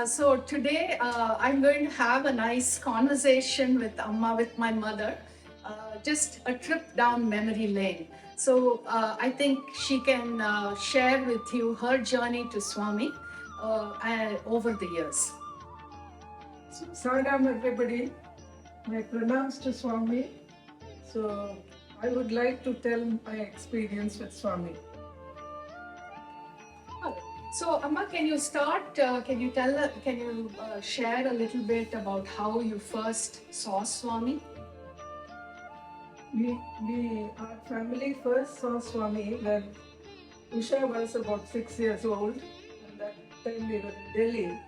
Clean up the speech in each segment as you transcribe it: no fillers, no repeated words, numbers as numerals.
So today I'm going to have a nice conversation with Amma, with my mother, just a trip down memory lane. So I think she can share with you her journey to Swami over the years. So, Saram everybody, my pranams to Swami. So, I would like to tell my experience with Swami. So Amma, can you start? Can you share a little bit about how you first saw Swami? Our family first saw Swami when Usha was about 6 years old, and that time we were in Delhi.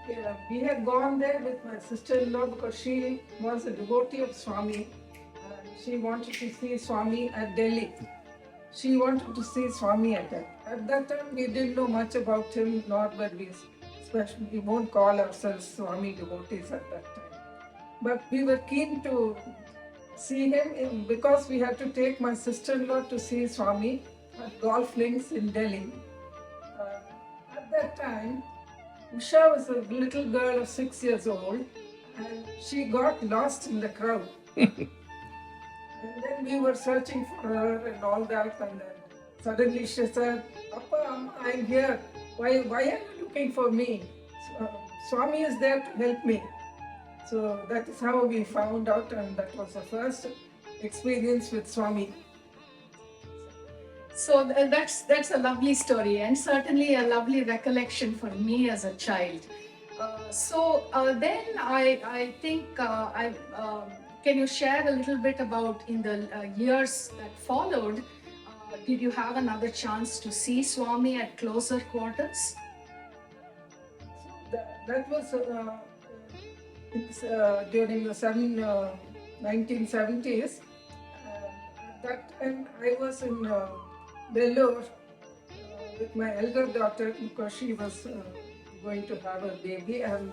And we had gone there with my sister-in-law because she was a devotee of Swami, and she wanted to see Swami at Delhi. She wanted to see Swami at that. At that time, we didn't know much about him, nor were we, especially, we won't call ourselves Swami devotees at that time. But we were keen to see him because we had to take my sister-in-law to see Swami at golf links in Delhi. At that time, Usha was a little girl of 6 years old, and she got lost in the crowd. And then we were searching for her and all that, and then suddenly she said, Papa, Amma, I'm here. Why are you looking for me? Swami is there to help me. So that is how we found out, and that was the first experience with Swami. So that's a lovely story, and certainly a lovely recollection for me as a child. Then I think can you share a little bit about in the years that followed? Did you have another chance to see Swami at closer quarters? That was during the 1970s. At that time, I was in Vellore with my elder daughter because she was going to have a baby, and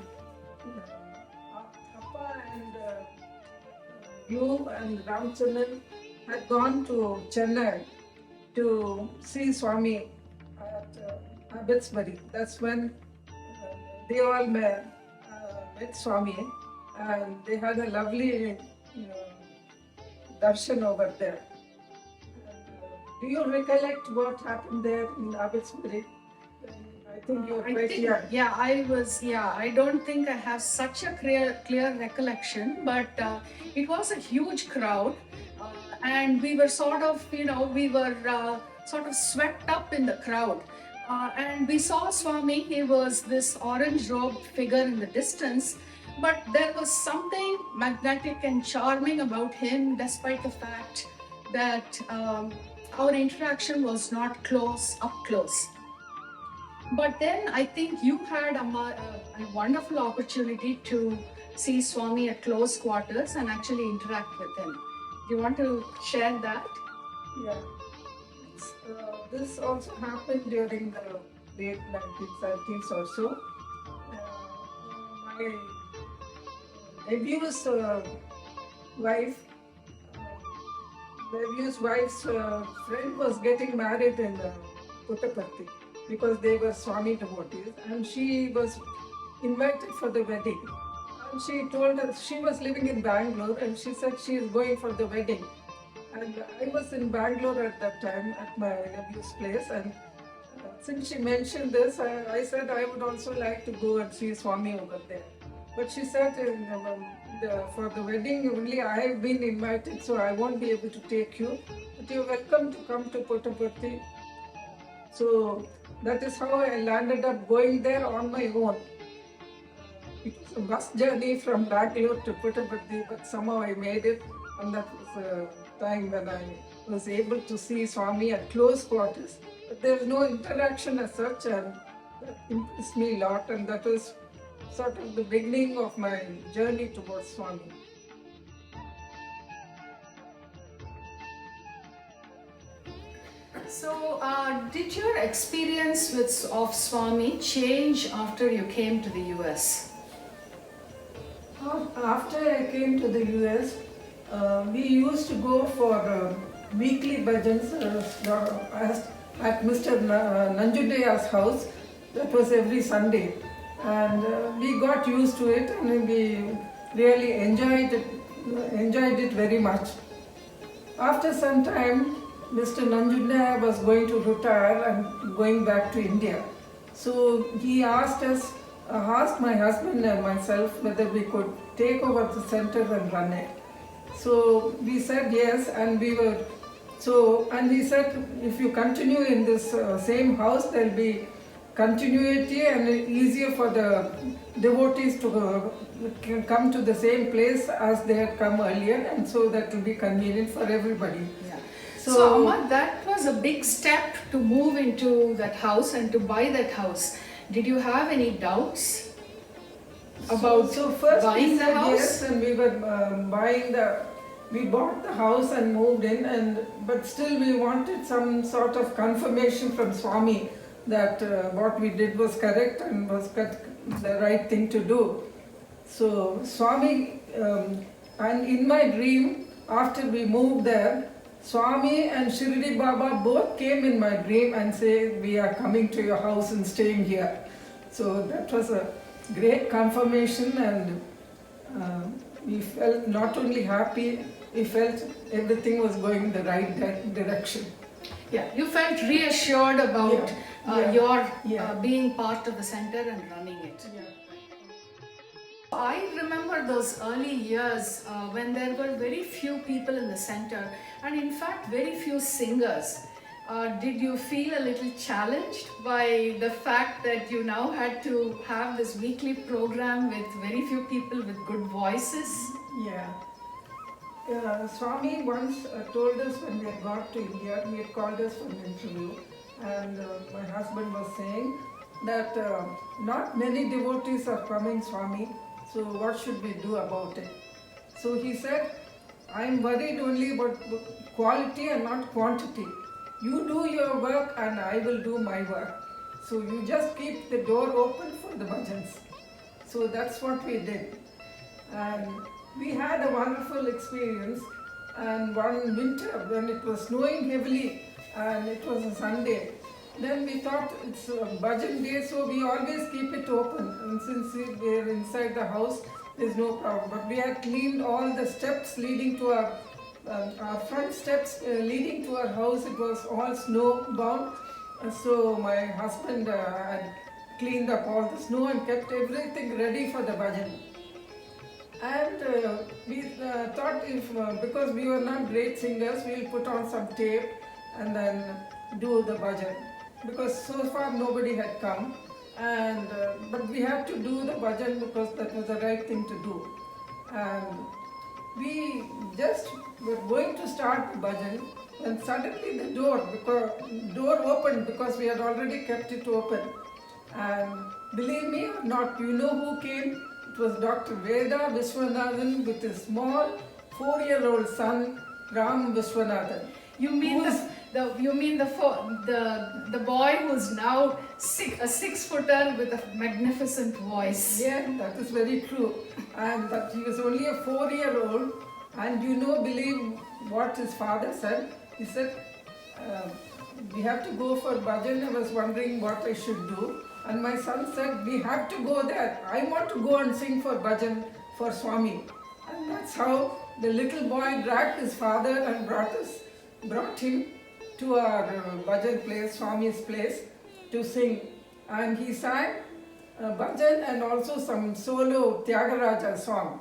Appa and you and Ramchandran had gone to Chennai to see Swami at Abbotsbury. That's when they all met Swami, and they had a lovely darshan over there. Do you recollect what happened there in Abbotsbury? I think you were quite young. Yeah, I was. Yeah, I don't think I have such a clear recollection, but it was a huge crowd, and we were sort of, sort of swept up in the crowd. And we saw Swami. He was this orange robed figure in the distance, but there was something magnetic and charming about him, despite the fact that our interaction was not up close. But then I think you had a wonderful opportunity to see Swami at close quarters and actually interact with him. Do you want to share that? Yeah. This also happened during the late 1970s or so. My nephew's wife's friend was getting married in Puttaparthi because they were Swami devotees, and she was invited for the wedding. And she told us she was living in Bangalore, and she said she is going for the wedding. And I was in Bangalore at that time at my nephew's place, and since she mentioned this, I said I would also like to go and see Swami over there. But she said for the wedding only I have been invited, so I won't be able to take you. But you're welcome to come to Puttaparthi. So that is how I landed up going there on my own. It was a bus journey from Bangalore to Puttaparthi, but somehow I made it, and that was a time when I was able to see Swami at close quarters. But there was no interaction as such, and that impressed me a lot, and that was sort of the beginning of my journey towards Swami. So, did your experience of Swami change after you came to the US? After I came to the US, we used to go for weekly bhajans at Mr. Nanjudeya's house. That was every Sunday, and we got used to it, and we really enjoyed it very much. After some time, Mr. Nanjunda was going to retire and going back to India. So he asked my husband and myself whether we could take over the center and run it. So we said yes, and and he said, if you continue in this same house, there'll be continuity and easier for the devotees to come to the same place as they had come earlier, and so that will be convenient for everybody. Yeah. So Amma, that was a big step to move into that house and to buy that house. Did you have any doubts about first buying we the said house? yes, and we were we bought the house and moved in, but still we wanted some sort of confirmation from Swami that what we did was correct and was the right thing to do. So Swami, and in my dream, after we moved there, Swami and Shirdi Baba both came in my dream and said, we are coming to your house and staying here. So that was a great confirmation, and we felt not only happy, we felt everything was going in the right direction. Yeah, you felt reassured about your Yeah. being part of the center and running it. I remember those early years when there were very few people in the center, and in fact very few singers. Did you feel a little challenged by the fact that you now had to have this weekly program with very few people with good voices? Yeah. Swami once told us when we had got to India, he had called us for an interview, and my husband was saying that not many devotees are coming, Swami, so what should we do about it? So he said, I am worried only about quality and not quantity. You do your work and I will do my work. So you just keep the door open for the bhajans. So that's what we did. And we had a wonderful experience. And one winter when it was snowing heavily and it was a Sunday, then we thought it's a bhajan day, so we always keep it open. And since we are inside the house, there's no problem. But we had cleaned all the steps leading to our front steps leading to our house. It was all snow bound. So my husband had cleaned up all the snow and kept everything ready for the bhajan. And we thought because we were not great singers, we'll put on some tape and then do the bhajan. Because so far nobody had come, and but we had to do the bhajan because that was the right thing to do. And we just were going to start the bhajan, and suddenly the door opened because we had already kept it open. And believe me or not, you know who came? It was Dr. Veda Vishwanathan with his small 4-year-old son, Ram Vishwanathan. You mean the boy who's now a 6-footer with a magnificent voice. Yeah, that is very true. And that he was only a 4-year-old, and believe what his father said. He said, we have to go for bhajan. I was wondering what I should do. And my son said, we have to go there. I want to go and sing for bhajan for Swami. And that's how the little boy dragged his father and brought him to our bhajan place, Swami's place, to sing. And he sang bhajan and also some solo Tyagaraja song,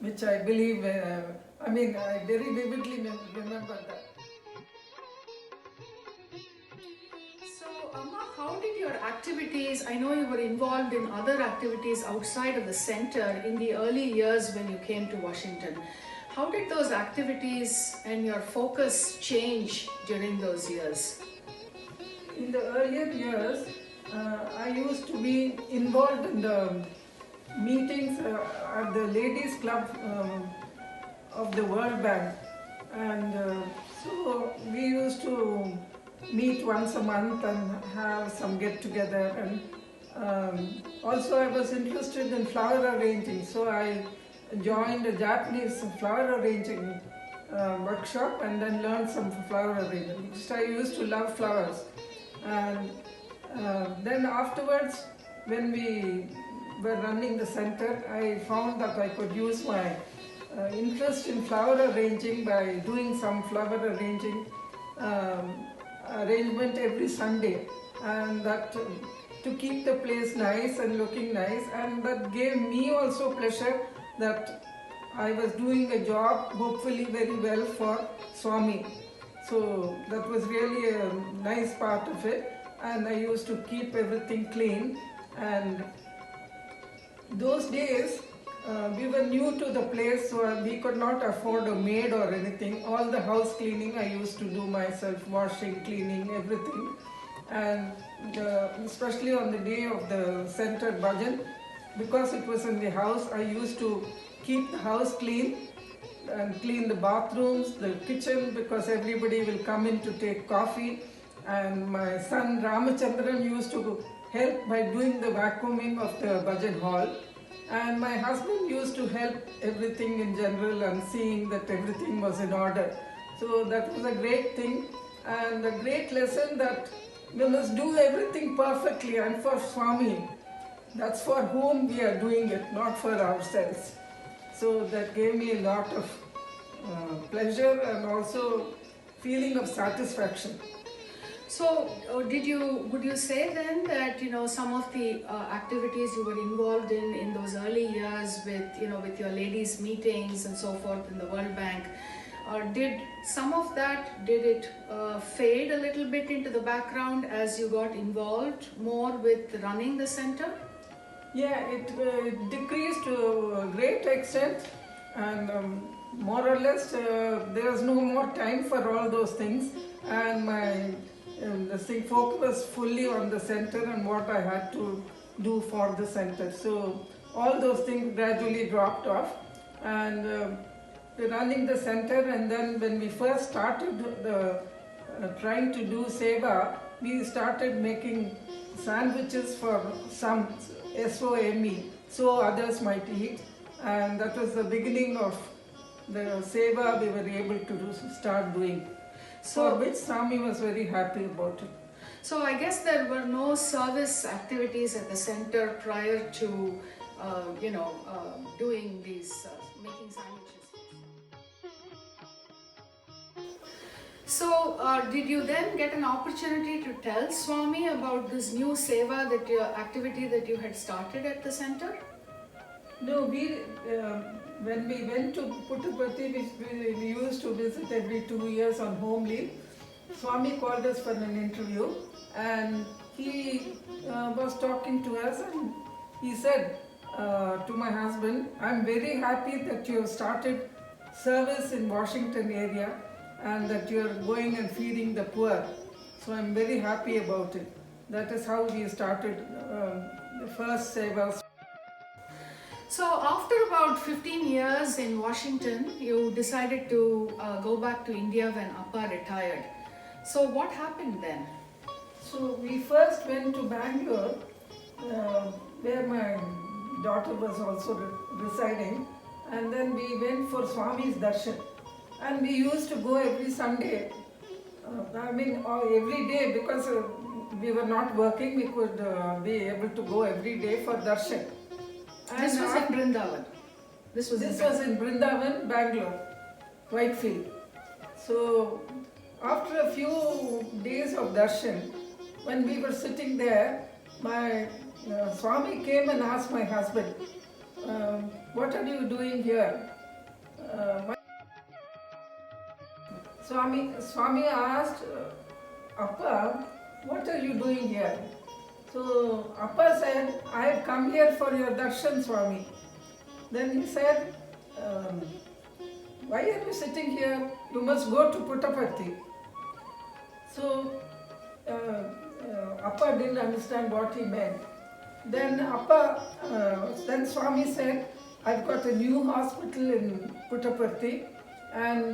which I believe, I very vividly remember that. So, Amma, how did your activities, I know you were involved in other activities outside of the center in the early years when you came to Washington. How did those activities and your focus change during those years? In the earlier years, I used to be involved in the meetings at the Ladies Club of the World Bank. And so we used to meet once a month and have some get-together. And also I was interested in flower arranging, so I joined a Japanese flower arranging workshop and then learned some flower arranging. I used to love flowers. And Then afterwards, when we were running the center, I found that I could use my interest in flower arranging by doing some flower arranging arrangement every Sunday, and that to keep the place nice and looking nice, and that gave me also pleasure that I was doing a job hopefully very well for Swami. So that was really a nice part of it, and I used to keep everything clean. And those days we were new to the place, so we could not afford a maid or anything. All the house cleaning I used to do myself, washing, cleaning, everything. And especially on the day of the center bhajan, because it was in the house, I used to keep the house clean and clean the bathrooms, the kitchen, because everybody will come in to take coffee. And my son Ramachandran used to help by doing the vacuuming of the bhajan hall. And my husband used to help everything in general and seeing that everything was in order. So that was a great thing, and a great lesson that we must do everything perfectly, and for Swami. That's for whom we are doing it, not for ourselves. So that gave me a lot of pleasure and also feeling of satisfaction. So, would you say then that some of the activities you were involved in those early years with with your ladies' meetings and so forth in the World Bank, did some of that fade a little bit into the background as you got involved more with running the center? Yeah, it decreased to a great extent, and more or less there was no more time for all those things, and my focus was fully on the center and what I had to do for the center. So all those things gradually dropped off, and running the center. And then when we first started trying to do seva, we started making sandwiches for some SOME, so others might eat, and that was the beginning of the seva we were able to start doing. So, for which Swami was very happy about it. So I guess there were no service activities at the center prior to, doing these, making sandwiches. So did you then get an opportunity to tell Swami about this new seva activity that you had started at the center? No, when we went to Puttaparthi, we used to visit every 2 years on home leave. Swami called us for an interview, and he was talking to us, and he said to my husband, "I'm very happy that you have started service in Washington area and that you are going and feeding the poor. So I'm very happy about it." That is how we started the first seva. So after about 15 years in Washington, you decided to go back to India when Appa retired. So what happened then? So we first went to Bangalore, where my daughter was also residing, and then we went for Swami's darshan. And we used to go every Sunday, every day, because we were not working, we could be able to go every day for darshan. And this was in Brindavan. This was in Brindavan, Bangalore, Whitefield. So after a few days of darshan, when we were sitting there, my Swami came and asked my husband, "What are you doing here?" Swami asked Appa, "What are you doing here?" So Appa said, "I have come here for your darshan, Swami." Then he said, "Why are you sitting here? You must go to Puttaparthi." So Appa didn't understand what he meant. Then Swami said, "I've got a new hospital in Puttaparthi, and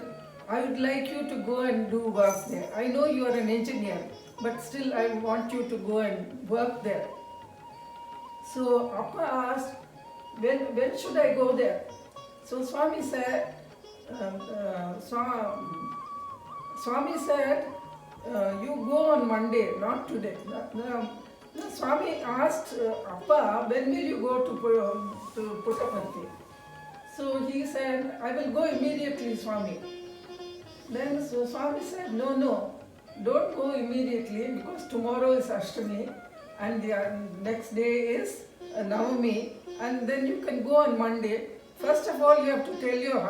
I would like you to go and do work there. I know you are an engineer, but still I want you to go and work there." So Appa asked, when should I go there? So Swami said, you go on Monday, not today. No, Swami asked Appa, when will you go to Puttaparthi? So he said, I will go immediately, Swami. Then so Swami said, no, don't go immediately because tomorrow is Ashtami and the next day is Navami, and then you can go on Monday. First of all, you have to tell your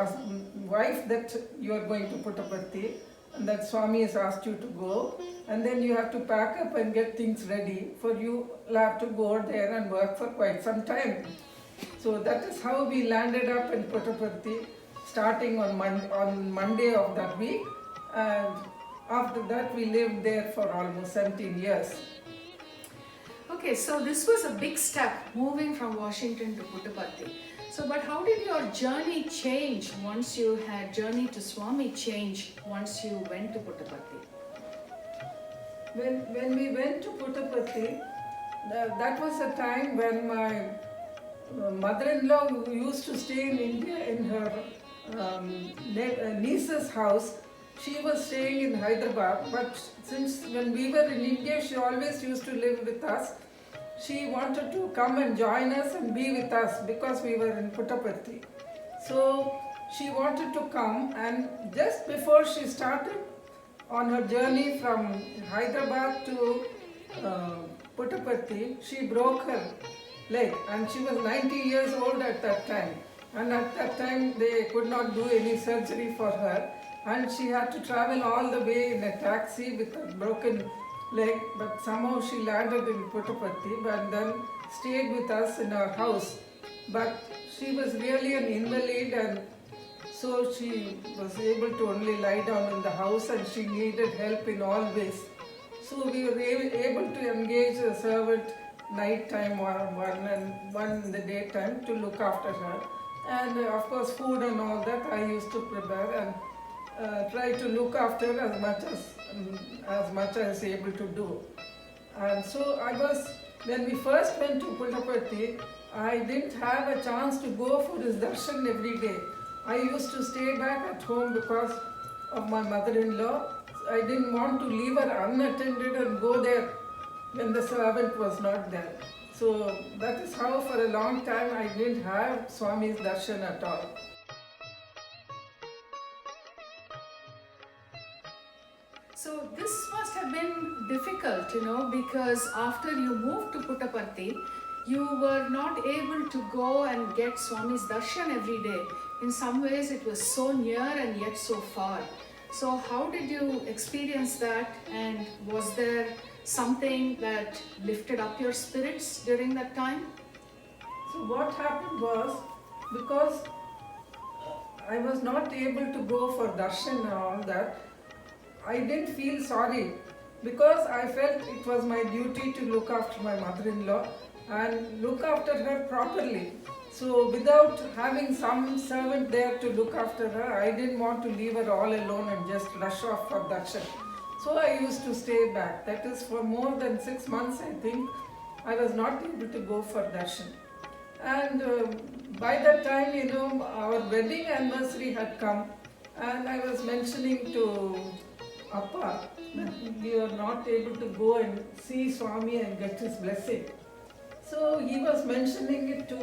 wife that you are going to Puttaparthi and that Swami has asked you to go, and then you have to pack up and get things ready for you. Will have to go there and work for quite some time. So that is how we landed up in Puttaparthi, starting on Monday of that week, and after that we lived there for almost 17 years. Okay, so this was a big step, moving from Washington to Puttaparthi. So, but how did your journey change once you had journey to Swami change once you went to Puttaparthi? When we went to Puttaparthi, that was a time when my mother-in-law, who used to stay in India in her niece's house, she was staying in Hyderabad, but since when we were in India, she always used to live with us. She wanted to come and join us and be with us because we were in Puttaparthi. So she wanted to come, and just before she started on her journey from Hyderabad to Puttaparthi, she broke her leg, and she was 90 years old at that time. And at that time they could not do any surgery for her, and she had to travel all the way in a taxi with a broken leg, but somehow she landed in Puttaparthi and then stayed with us in our house. But she was really an invalid, and so she was able to only lie down in the house, and she needed help in all ways. So we were able to engage a servant night time or one in the daytime to look after her. And of course food and all that I used to prepare and try to look after as much as I was able to do. And so when we first went to Puttaparthi, I didn't have a chance to go for his darshan every day. I used to stay back at home because of my mother-in-law. I didn't want to leave her unattended and go there when the servant was not there. So that is how for a long time I didn't have Swami's darshan at all. So this must have been difficult, because after you moved to Puttaparthi, you were not able to go and get Swami's darshan every day. In some ways it was so near and yet so far. So how did you experience that, and was there something that lifted up your spirits during that time? So what happened was, because I was not able to go for darshan and all that, I didn't feel sorry, because I felt it was my duty to look after my mother-in-law and look after her properly. So without having some servant there to look after her, I didn't want to leave her all alone and just rush off for darshan. So I used to stay back. That is for more than 6 months, I think, I was not able to go for darshan. And by that time, our wedding anniversary had come, and I was mentioning to Appa that we were not able to go and see Swami and get his blessing. So he was mentioning it to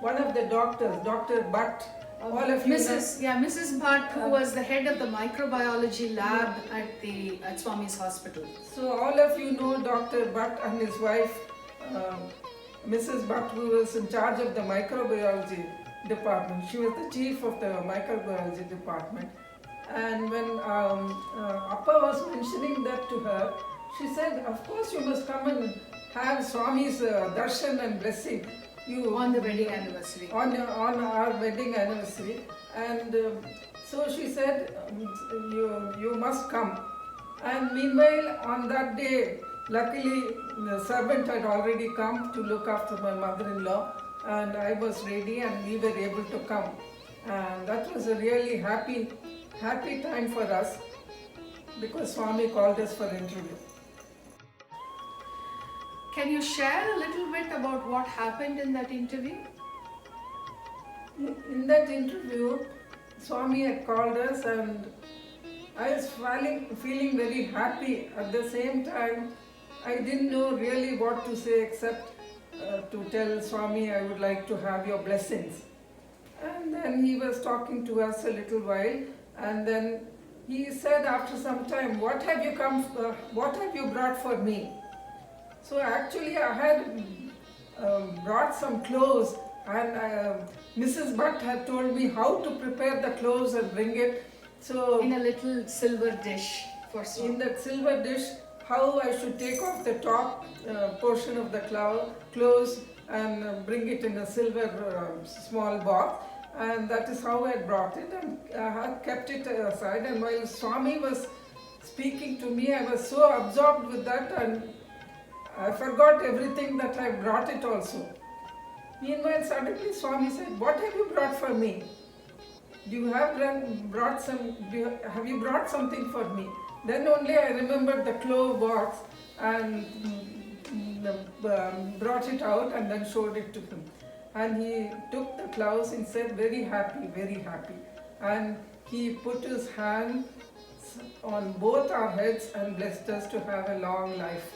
one of the doctors, Dr. Bhatt. All of you Mrs. Bhatt, who was the head of the microbiology lab at Swami's hospital. So all of you know Dr. Bhatt and his wife, Mrs. Bhatt, who was in charge of the microbiology department. She was the chief of the microbiology department. And when Appa was mentioning that to her, she said, of course you must come and have Swami's darshan and blessing. On the wedding anniversary. On our wedding anniversary. And so she said, you must come. And meanwhile, on that day, luckily the servant had already come to look after my mother-in-law, and I was ready and we were able to come. And that was a really happy time for us, because Swami called us for interview. Can you share a little bit about what happened in that interview? In that interview, Swami had called us, and I was feeling very happy. At the same time, I didn't know really what to say except to tell Swami I would like to have your blessings. And then he was talking to us a little while, and then he said after some time, what have you brought for me? So actually I had brought some clothes, and Mrs. Bhatt had told me how to prepare the clothes and bring it. So In a little silver dish for Swami. in that silver dish, how I should take off the top portion of the clothes and bring it in a silver small box, and that is how I brought it, and I had kept it aside. And while Swami was speaking to me, I was so absorbed with that, and I forgot everything that I brought it also. Meanwhile, suddenly Swami said, "What have you brought for me? Have you brought something for me?" Then only I remembered the clove box and brought it out and then showed it to him. And he took the cloves and said, "Very happy, very happy." And he put his hand on both our heads and blessed us to have a long life.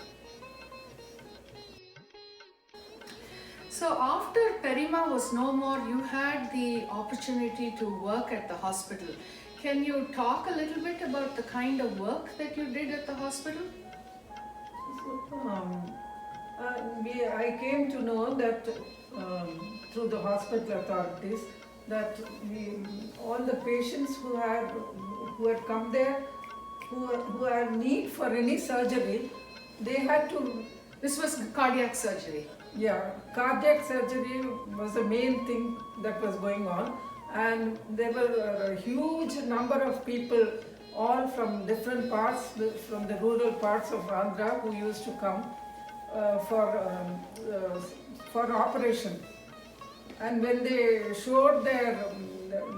So after Perima was no more, you had the opportunity to work at the hospital. Can you talk a little bit about the kind of work that you did at the hospital? I came to know that through the hospital authorities that all the patients who had come there, who had need for any surgery, they had to. This was cardiac surgery. Yeah, cardiac surgery was the main thing that was going on, and there were a huge number of people, all from different parts, from the rural parts of Andhra, who used to come for operation. And when they showed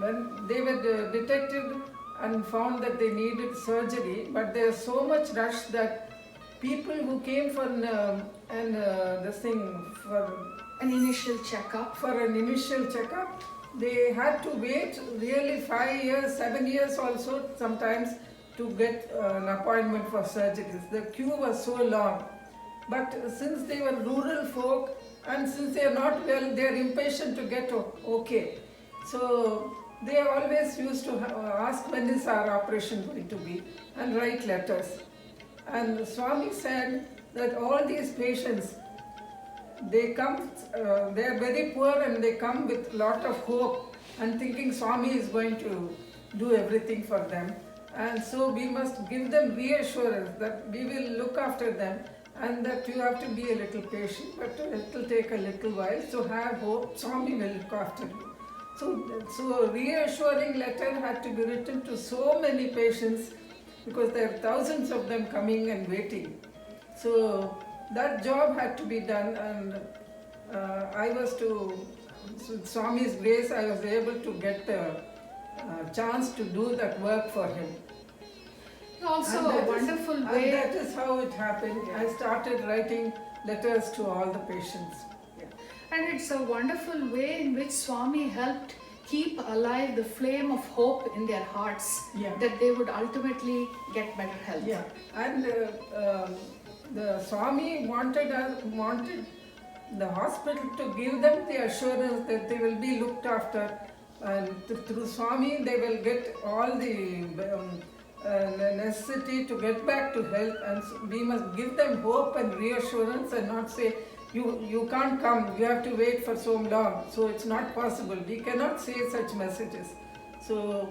when they were detected and found that they needed surgery, but there was so much rush that people who came for An initial checkup. They had to wait really 5 years, 7 years also sometimes to get an appointment for surgeries. The queue was so long. But since they were rural folk and since they are not well, they are impatient to get okay. So they always used to ask when is our operation going to be and write letters. And Swami said that all these patients, they come, they are very poor and they come with lot of hope and thinking Swami is going to do everything for them. And so we must give them reassurance that we will look after them and that you have to be a little patient, but it will take a little while. So have hope, Swami will look after you. So reassuring letter had to be written to so many patients because there are thousands of them coming and waiting. So that job had to be done, and with Swami's grace, I was able to get a chance to do that work for him. Also a wonderful way. And that is how it happened. I started writing letters to all the patients. Yeah. And it's a wonderful way in which Swami helped keep alive the flame of hope in their hearts, that they would ultimately get better health. Yeah, and the Swami wanted the hospital to give them the assurance that they will be looked after, and through Swami they will get all the necessity to get back to health, and so we must give them hope and reassurance and not say you can't come, you have to wait for so long, so it's not possible. We cannot say such messages. So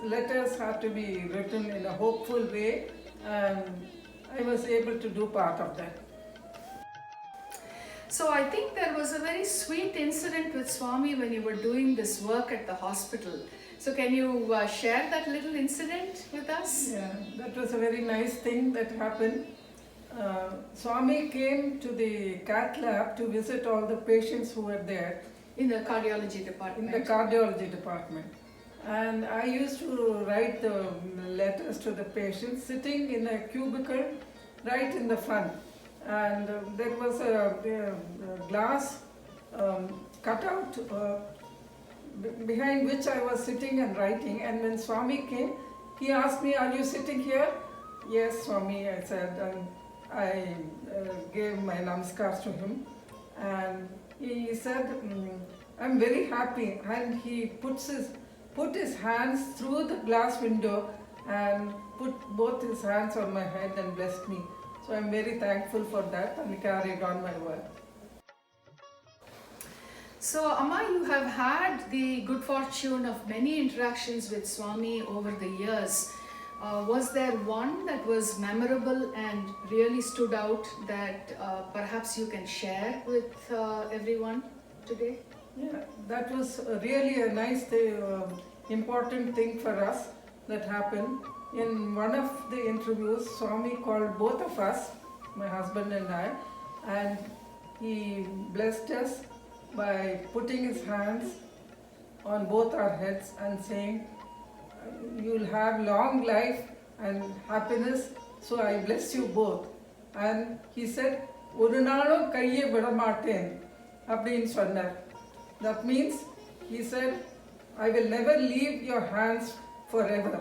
letters have to be written in a hopeful way, and I was able to do part of that. So I think there was a very sweet incident with Swami when you were doing this work at the hospital. So can you share that little incident with us? Yeah, that was a very nice thing that happened. Swami came to the cath lab to visit all the patients who were there. In the cardiology department. In the cardiology department. And I used to write the letters to the patients sitting in a cubicle right in the front. And there was a glass cutout behind which I was sitting and writing. And when Swami came, he asked me, "Are you sitting here?" "Yes, Swami," I said. And I gave my namaskars to him, and he said, "I'm very happy." And he put his hands through the glass window and put both his hands on my head and blessed me. So I'm very thankful for that and carried on my work. So, Amma, you have had the good fortune of many interactions with Swami over the years. Was there one that was memorable and really stood out that perhaps you can share with everyone today? Yeah, that was really a nice, important thing for us that happened. In one of the interviews, Swami called both of us, my husband and I, and he blessed us by putting his hands on both our heads and saying, "You'll have long life and happiness, so I bless you both." And he said, "ஒரு நாளும் கையை விட மாட்டேன்" அப்படின்னு சொன்னார். That means he said, "I will never leave your hands forever."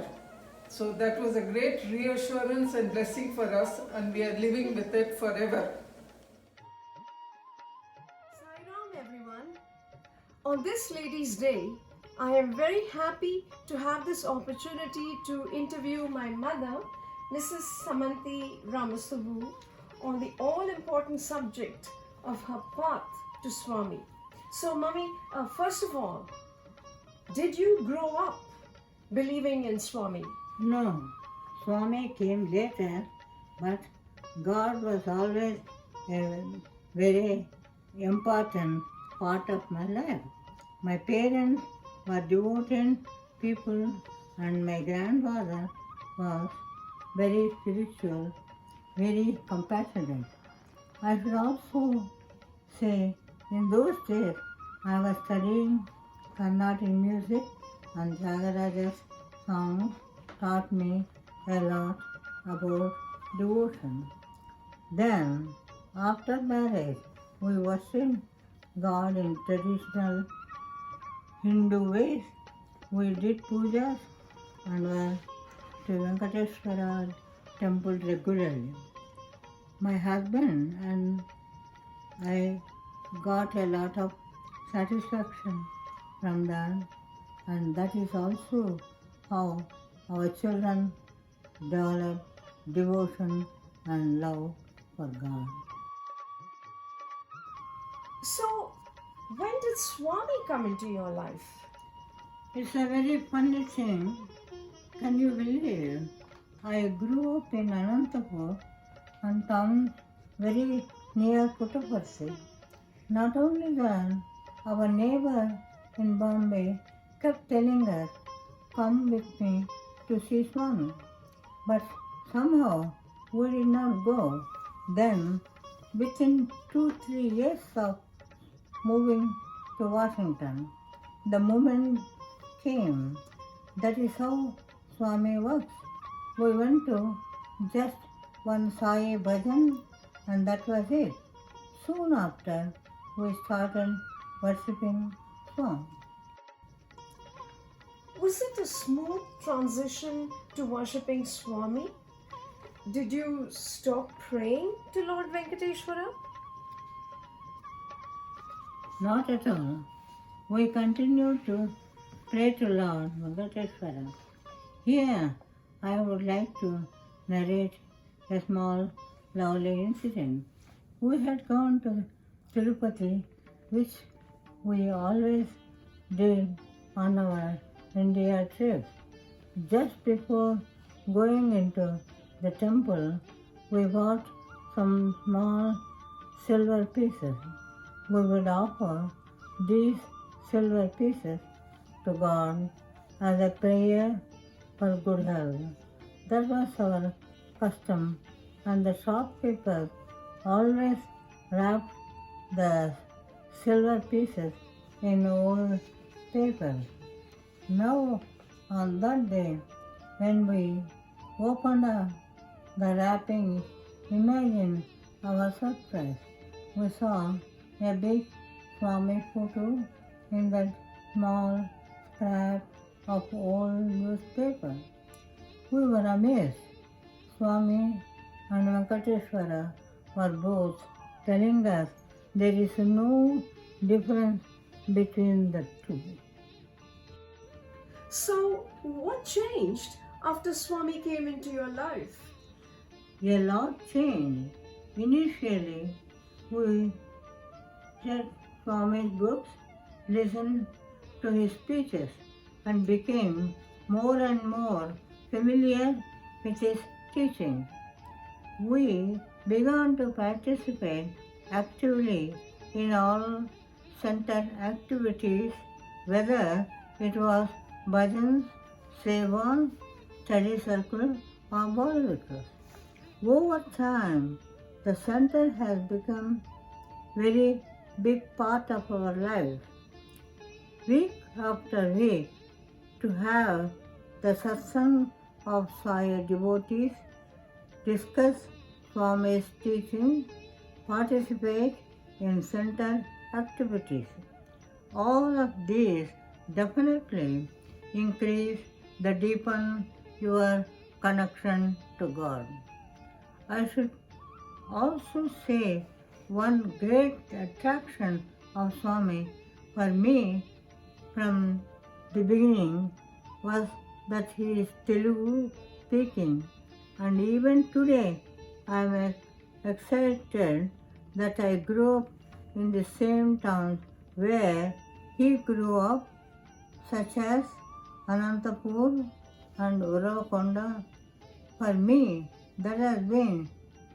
So that was a great reassurance and blessing for us, and we are living with it forever. Sairam everyone. On this Ladies' Day, I am very happy to have this opportunity to interview my mother, Mrs. Samanthi Ramasabu, on the all-important subject of her path to Swami. So, Mummy, first of all, did you grow up believing in Swami? No, Swami came later, but God was always a very important part of my life. My parents were devoted people, and my grandfather was very spiritual, very compassionate. I should also say, in those days, I was studying Carnatic music, and Jagaraja's songs taught me a lot about devotion. Then, after marriage, we worshiped God in traditional Hindu ways. We did pujas and were to Venkateswara temple regularly. My husband and I got a lot of satisfaction from that, and that is also how our children develop devotion and love for God. So, when did Swami come into your life? It's a very funny thing. Can you believe? I grew up in Anantapur, and town very near Puttaparthi. Not only that, our neighbor in Bombay kept telling us, "Come with me to see Swami." But somehow we did not go. Then, within 2-3 years of moving to Washington, the moment came. That is how Swami works. We went to just one Sai bhajan, and that was it. Soon after, we started worshipping Swami. Was it a smooth transition to worshipping Swami? Did you stop praying to Lord Venkateswara? Not at all. We continued to pray to Lord Venkateswara. Here, I would like to narrate a small, lovely incident. We had gone to Tirupati, which we always did on our India trips. Just before going into the temple, we bought some small silver pieces. We would offer these silver pieces to God as a prayer for good health. That was our custom, and the shopkeepers always wrapped the silver pieces in old paper. Now, on that day, when we opened up the wrapping, imagine our surprise. We saw a big Swami photo in that small scrap of old newspaper. We were amazed. Swami and Venkateswara were both telling us there is no difference between the two. So, what changed after Swami came into your life? A lot changed. Initially, we read Swami's books, listened to his speeches, and became more and more familiar with his teaching. We began to participate actively in all center activities, whether it was bhajans, seva, study circle, or Bollywood. Over time, the center has become very big part of our life. Week after week, to have the satsang of Sai devotees, discuss Swami's teaching, participate in center activities. All of these definitely increase the deepen your connection to God. I should also say one great attraction of Swami for me from the beginning was that he is Telugu speaking, and even today I am excited that I grew up in the same town where he grew up, such as Anantapur and Urakonda. For me, that has been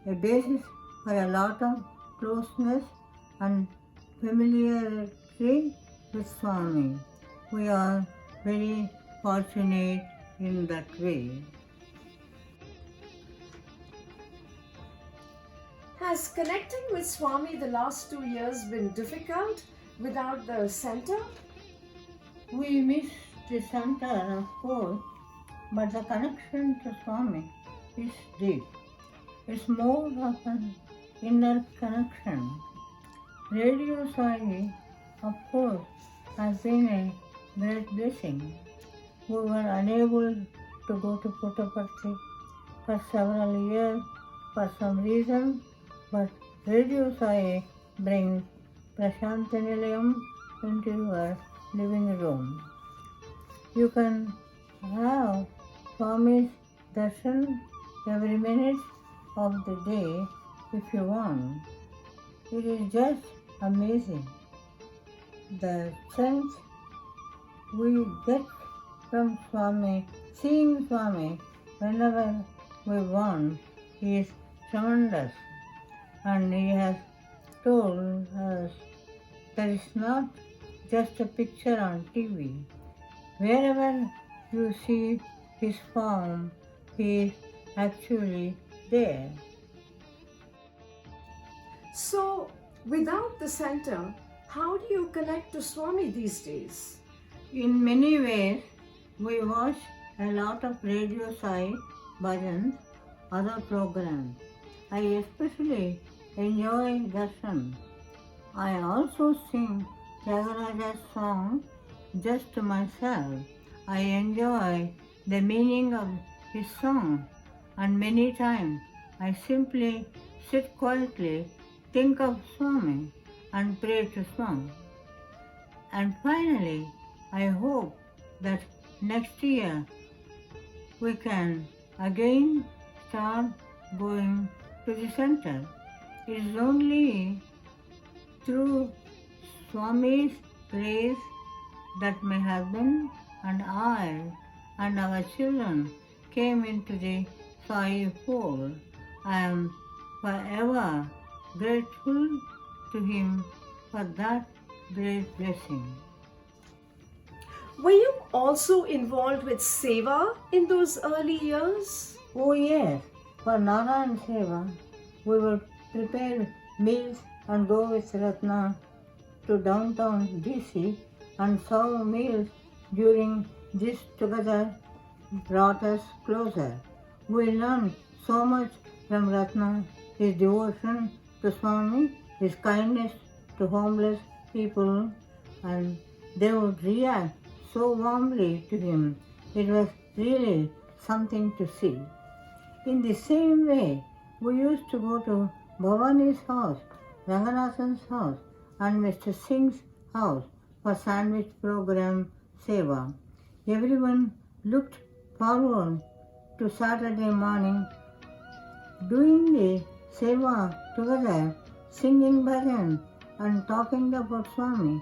a basis for a lot of closeness and familiarity with Swami. We are very fortunate in that way. Has connecting with Swami the last 2 years been difficult without the center? We miss the center, of course, but the connection to Swami is deep. It's more of an inner connection. Radio Sai, of course, has been a great blessing. We were unable to go to Puttaparthi for several years for some reason, but Radio Sai brings Prashanti Nilayam into your living room. You can have Swami's darshan every minute of the day if you want. It is just amazing. The sense we get from Swami, seeing Swami whenever we want is tremendous. And he has told us that it's not just a picture on TV. Wherever you see his form, he is actually there. So, without the center, how do you connect to Swami these days? In many ways, we watch a lot of Radio Sai, bhajans, other programs. I especially enjoy darshan. I also sing Tyagaraja's song just to myself. I enjoy the meaning of his song, and many times I simply sit quietly, think of Swami and pray to Swami. And finally, I hope that next year we can again start going to the center. It is only through Swami's grace that my husband and I and our children came into the Sai fold. I am forever grateful to him for that great blessing. Were you also involved with Seva in those early years? Oh yes, for Narayan Seva, we would prepare meals and go with Ratna to downtown DC and serve meals during this together brought us closer. We learned so much from Ratna, his devotion to Swami, his kindness to homeless people, and they would react so warmly to him. It was really something to see. In the same way, we used to go to Bhavani's house, Ranganathan's house, and Mr. Singh's house for sandwich program seva. Everyone looked forward to Saturday morning doing the seva together, singing bhajan and talking about Swami.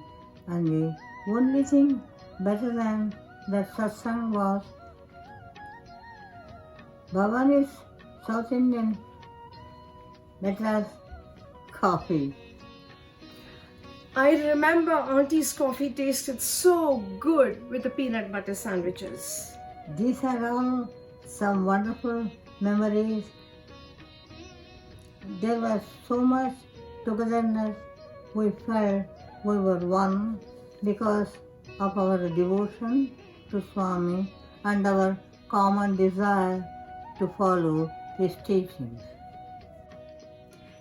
And the only thing better than that satsang was Bhavani's South Indian Madras coffee. I remember Auntie's coffee tasted so good with the peanut butter sandwiches. These are all some wonderful memories. There was so much togetherness. We felt we were one because of our devotion to Swami and our common desire to follow his teachings.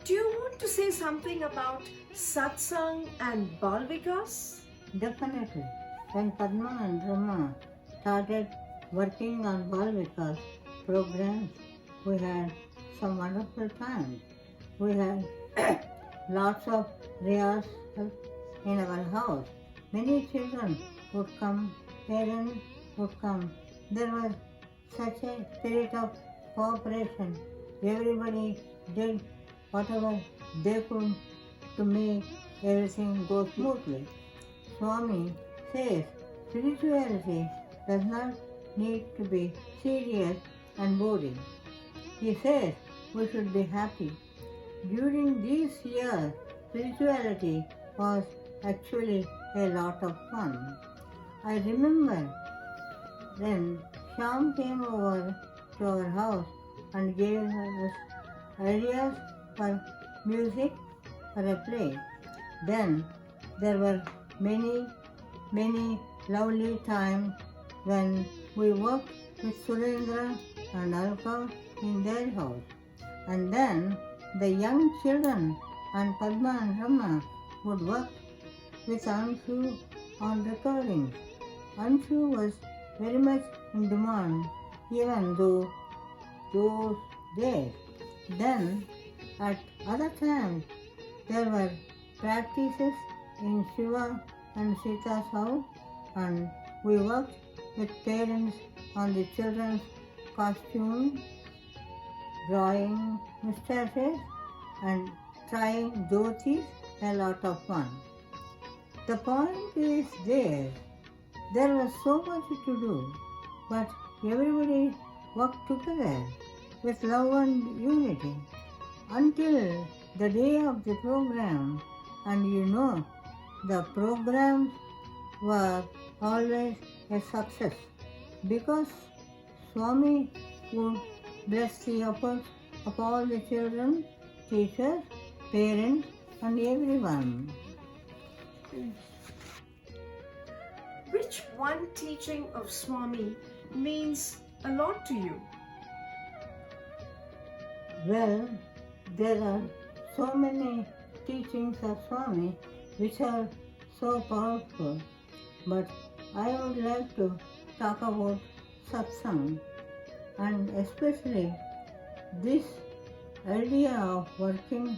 Do you want to say something about satsang and Bal Vikas? Definitely. When Padma and Rama started working on Bal Vikas programs, we had some wonderful times. We had lots of rehearsals in our house. Many children would come, parents would come. There was such a spirit of cooperation. Everybody did whatever they could to make everything go smoothly. Swami says spirituality does not need to be serious and boring. He says we should be happy. During these years, spirituality was actually a lot of fun. I remember then Shyam came over to our house and gave us ideas for music for a play. Then there were many lovely times when we worked with Surendra and Alka in their house. And then the young children and Padma and Rama would work with Anshu on recordings. Anshu was very much in demand even though those days. Then at other times there were practices in Shiva and Sita's house, and we worked with parents on the children's costumes, drawing mustaches and trying devotees, a lot of fun. The point is there was so much to do, but everybody worked together with love and unity until the day of the program. And you know, the programs were always a success because Swami would bless the efforts of all the children, teachers, parents, and everyone. Which one teaching of Swami means a lot to you? Well, there are so many teachings of Swami which are so powerful, but I would like to talk about satsang and especially this idea of working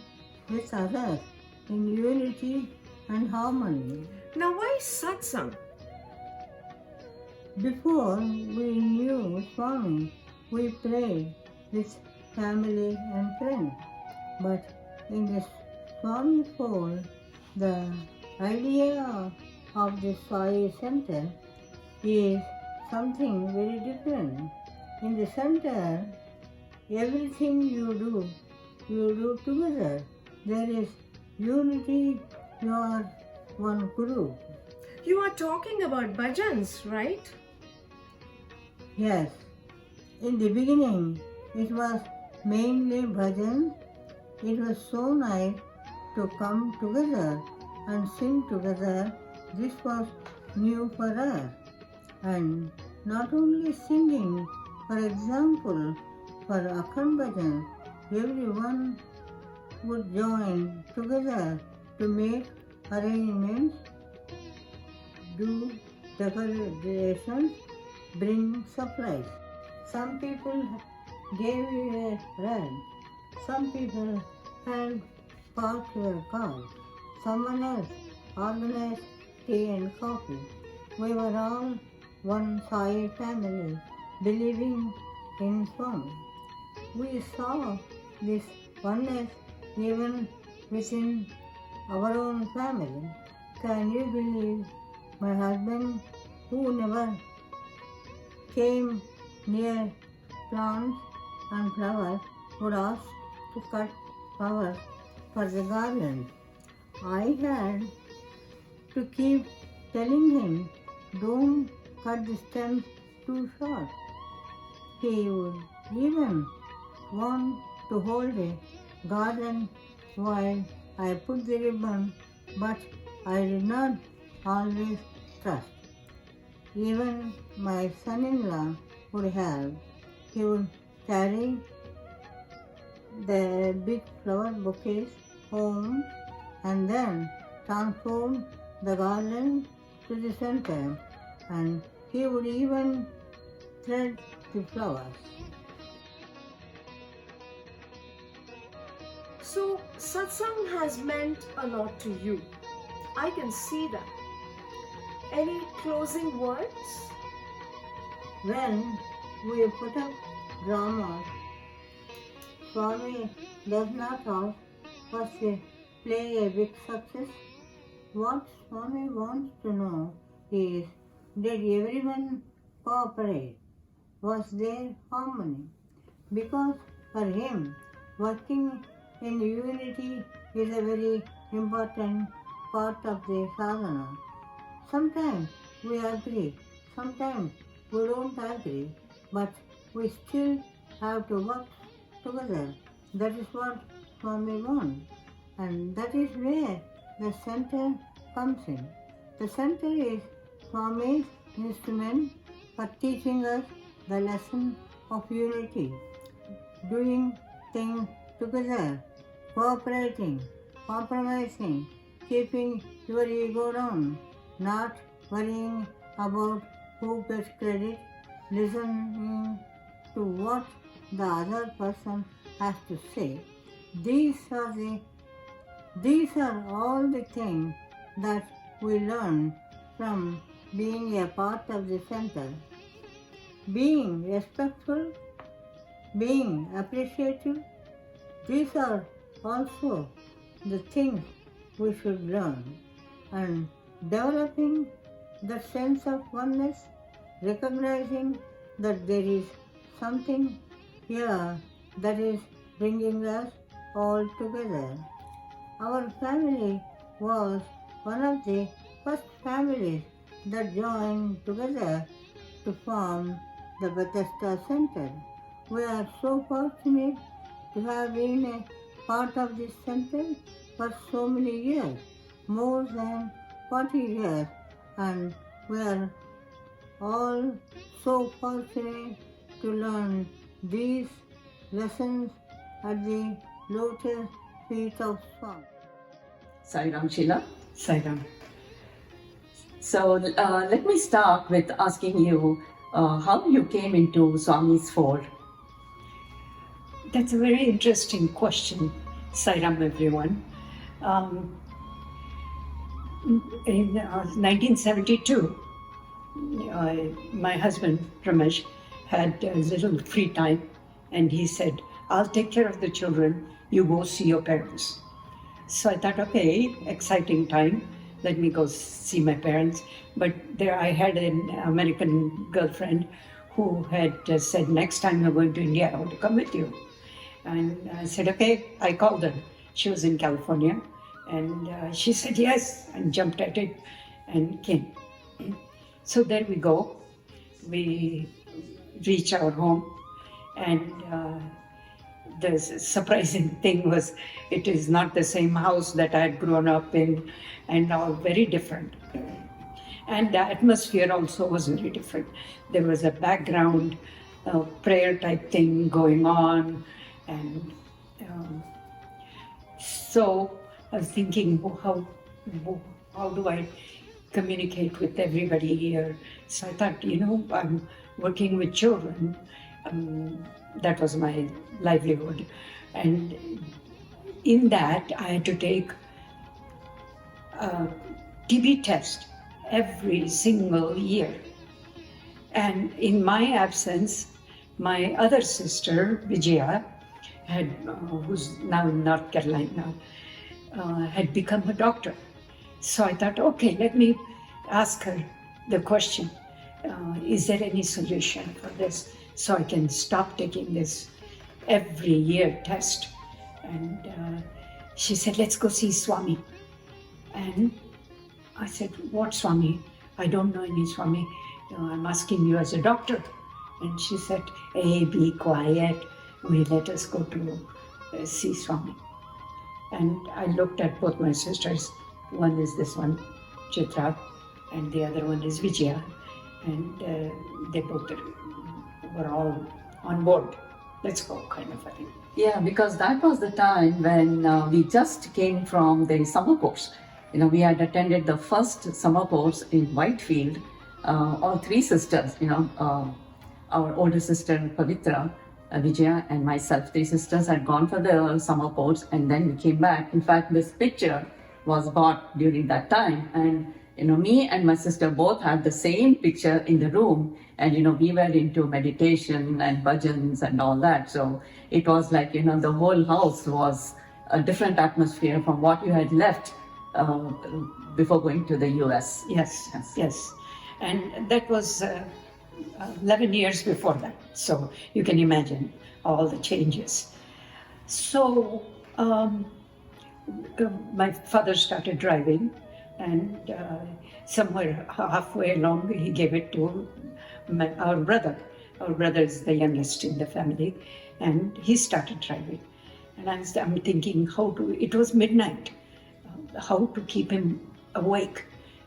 with others in unity and harmony. Now, why satsang? Before we knew Swami, we prayed with family and friends. But in this Swami fold, the idea of the Sai center is something very different. In the center, everything you do together. There is unity, you are one group. You are talking about bhajans, right? Yes, in the beginning, it was mainly bhajan. It was so nice to come together and sing together. This was new for us. And not only singing, for example, for Akhand bhajan, everyone would join together to make arrangements, do decorations, bring supplies. Some people gave you a rug, Some people had parked their cars. Someone else organized tea and coffee. We were all one Sai family, believing in Swami. We saw this oneness even within our own family. Can you believe my husband, who never came near plants and flowers, would ask to cut flowers for the garland? I had to keep telling him, don't cut the stems too short. He would even want to hold a garland while I put the ribbon, but I did not always trust. Even my son-in-law would help. He would carry the big flower bouquets home and then transport the garland to the center, and he would even thread the flowers. So, satsang has meant a lot to you. I can see that. Any closing words? When we put up dramas, Swami does not ask us to play a big success. What Swami wants to know is, did everyone cooperate? Was there harmony? Because for him, working in unity is a very important part of the sadhana. Sometimes we agree, sometimes we don't agree, but we still have to work together. That is what Swami wants, and that is where the center comes in. The center is Swami's instrument for teaching us the lesson of unity, doing things together, cooperating, compromising, keeping your ego down, not worrying about who gets credit, listening to what the other person has to say. These are all the things that we learn from being a part of the center. Being respectful, being appreciative, these are also the things we should learn, and developing that sense of oneness, recognizing that there is something here that is bringing us all together. Our family was one of the first families that joined together to form the Bethesda Center. We are so fortunate to have been a part of this center for so many years, more than 40 years, and we are all so fortunate to learn these lessons at the lotus feet of Swami. Sairam Sheila. Sairam. So let me start with asking you how you came into Swami's fold. That's a very interesting question, Sairam, everyone. In 1972, my husband, Ramesh, had a little free time, and he said, I'll take care of the children, you go see your parents. So I thought, okay, exciting time, let me go see my parents. But there I had an American girlfriend who had said, next time you're going to India, I want to come with you. And I said, okay, I called her. She was in California. And she said yes, and jumped at it and came. So there we go. We reach our home, and the surprising thing was it is not the same house that I had grown up in, and all very different. And the atmosphere also was very different. There was a background prayer type thing going on, and so I was thinking, how do I communicate with everybody here? So I thought, I'm working with children. That was my livelihood. And in that, I had to take a TB test every single year. And in my absence, my other sister, Vijaya, who's now in North Carolina, had become a doctor. So I thought, okay, let me ask her the question, is there any solution for this? So I can stop taking this every year test. And she said, let's go see Swami. And I said, what Swami? I don't know any Swami. I'm asking you as a doctor. And she said, hey, be quiet. Let us go to see Swami. And I looked at both my sisters. One is this one, Chitra, and the other one is Vijaya. And they both were all on board. Let's go, kind of a thing. Yeah, because that was the time when we just came from the summer course. We had attended the first summer course in Whitefield. All three sisters, our older sister Pavitra, Vijaya, and myself, three sisters had gone for the summer course, and then we came back. In fact, this picture was bought during that time, and me and my sister both had the same picture in the room, and we were into meditation and bhajans and all that. So it was like the whole house was a different atmosphere from what you had left before going to the US. Yes. And that was 11 years before that. So you can imagine all the changes. So my father started driving, and somewhere halfway along he gave it to our brother. Our brother is the youngest in the family, and he started driving. And I'm thinking it was midnight, how to keep him awake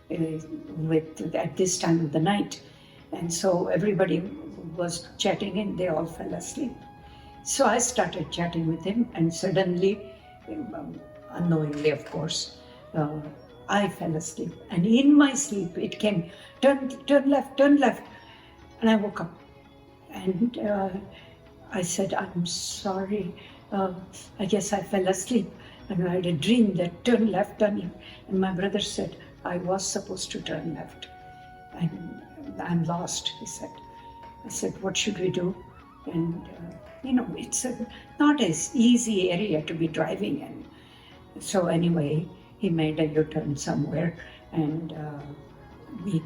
at this time of the night. And so everybody was chatting and they all fell asleep. So I started chatting with him, and suddenly, unknowingly of course, I fell asleep. And in my sleep it came, turn left. And I woke up. And I said, I'm sorry, I guess I fell asleep. And I had a dream that turn left. And my brother said, I was supposed to turn left. I'm lost, he said. I said, what should we do? And, it's not as easy area to be driving in. So anyway, he made a U-turn somewhere, and we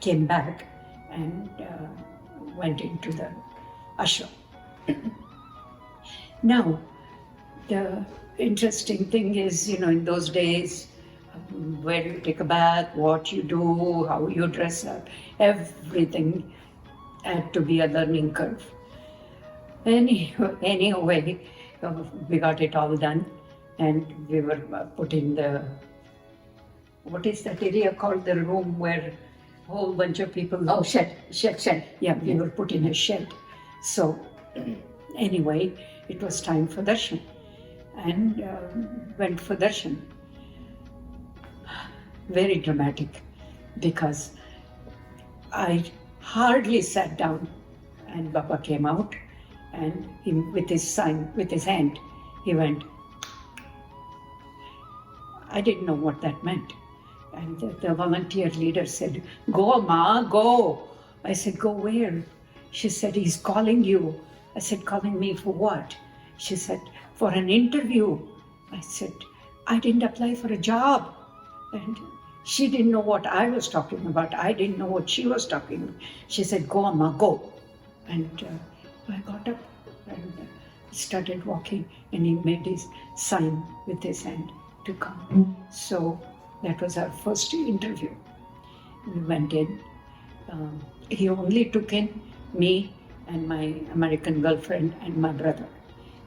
came back and went into the ashram. Now, the interesting thing is, in those days, where you take a bath, what you do, how you dress up, everything had to be a learning curve. Anyway, we got it all done, and we were put in what is that area called, the room where a whole bunch of people... Oh, shed. Yeah, we were put in a shed. So anyway, it was time for darshan, and went for darshan. Very dramatic, because I hardly sat down, and Baba came out, and with his hand, he went. I didn't know what that meant. And the volunteer leader said, go, Ma, go. I said, go where? She said, he's calling you. I said, calling me for what? She said, for an interview. I said, I didn't apply for a job. And she didn't know what I was talking about. I didn't know what she was talking about. She said, go, Amma, go. And I got up and started walking, and he made his sign with his hand to come. So that was our first interview. We went in. He only took in me and my American girlfriend and my brother.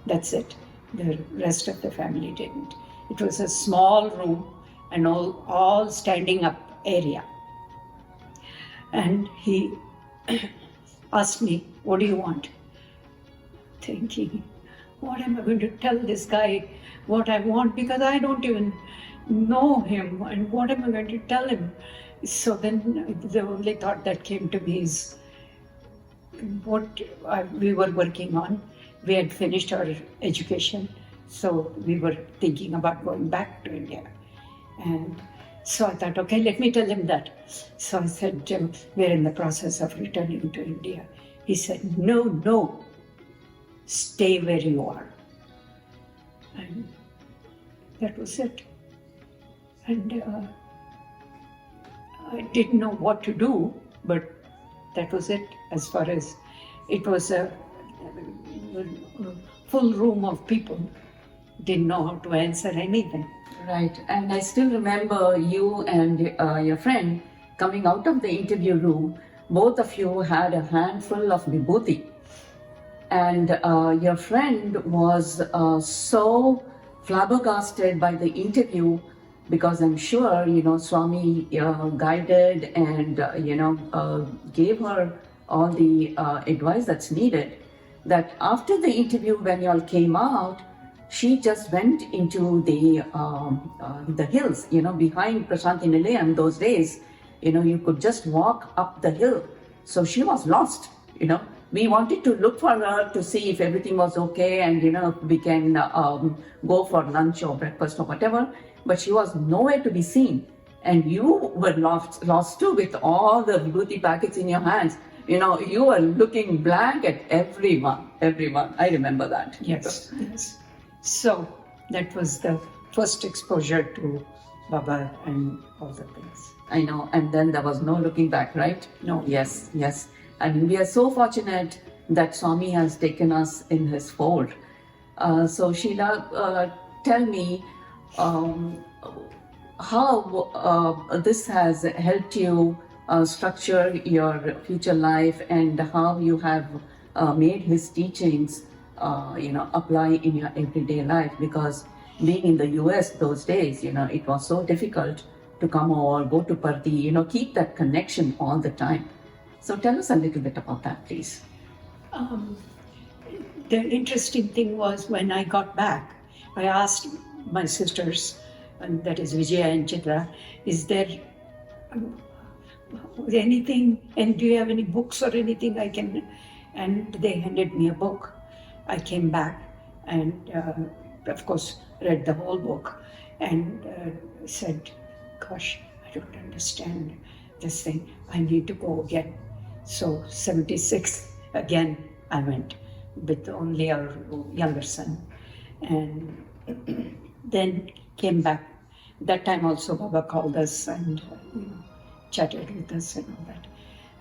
That's it. The rest of the family didn't. It was a small room and all standing up area. And he asked me, what do you want? Thinking, what am I going to tell this guy what I want, because I don't even know him, and what am I going to tell him? So then the only thought that came to me is what we were working on We had finished our education, so we were thinking about going back to India. And so I thought, okay, let me tell him that. So I said, we're in the process of returning to India. He said, no, stay where you are. And that was it. And I didn't know what to do, but that was it. As far as it was a full room of people, didn't know how to answer anything. Right, and I still remember you and your friend coming out of the interview room. Both of you had a handful of vibhuti, and your friend was so flabbergasted by the interview, because I'm sure, Swami guided and, gave her all the advice that's needed, that after the interview, when you all came out, she just went into the hills, behind Prasanthi Nilayam. Those days, you could just walk up the hill. So she was lost, We wanted to look for her to see if everything was okay and, we can go for lunch or breakfast or whatever. But she was nowhere to be seen. And you were lost too, with all the vibhuti packets in your hands. You were looking blank at everyone. I remember that. Yes. So that was the first exposure to Baba and all the things. I know, and then there was no looking back, right? No. Yes. And we are so fortunate that Swami has taken us in his fold. So Sheila, tell me how this has helped you structure your future life, and how you have made his teachings apply in your everyday life, because being in the US those days, it was so difficult to come over, go to Parthi, keep that connection all the time. So tell us a little bit about that, please. The interesting thing was, when I got back, I asked my sisters, and that is Vijaya and Chitra, is there anything, and do you have any books or anything I can, and they handed me a book. I came back and of course read the whole book, and said, gosh, I don't understand this thing, I need to go again. So 76 again I went, with only our younger son, and then came back. That time also Baba called us and chatted with us and all that.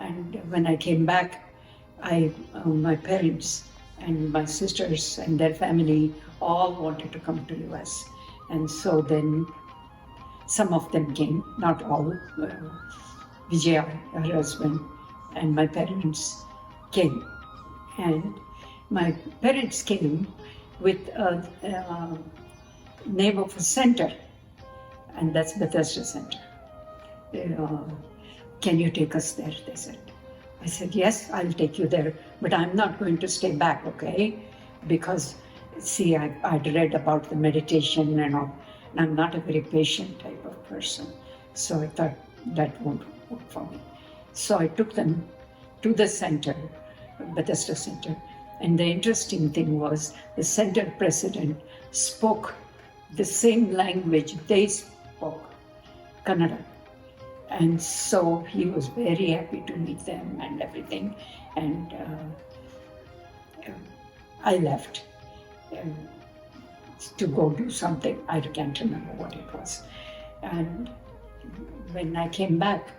And when I came back, my parents and my sisters and their family all wanted to come to US. And so then some of them came, not all. Vijaya, her husband, and my parents came. And my parents came with a name of a center, and that's Bethesda Center. Can you take us there? They said. I said, yes, I'll take you there, but I'm not going to stay back, okay? Because, see, I'd read about the meditation and all, and I'm not a very patient type of person. So I thought that won't work for me. So I took them to the center, Bethesda Center. And the interesting thing was, the center president spoke the same language they spoke, Kannada. And so he was very happy to meet them and everything. And I left to go do something. I can't remember what it was. And when I came back,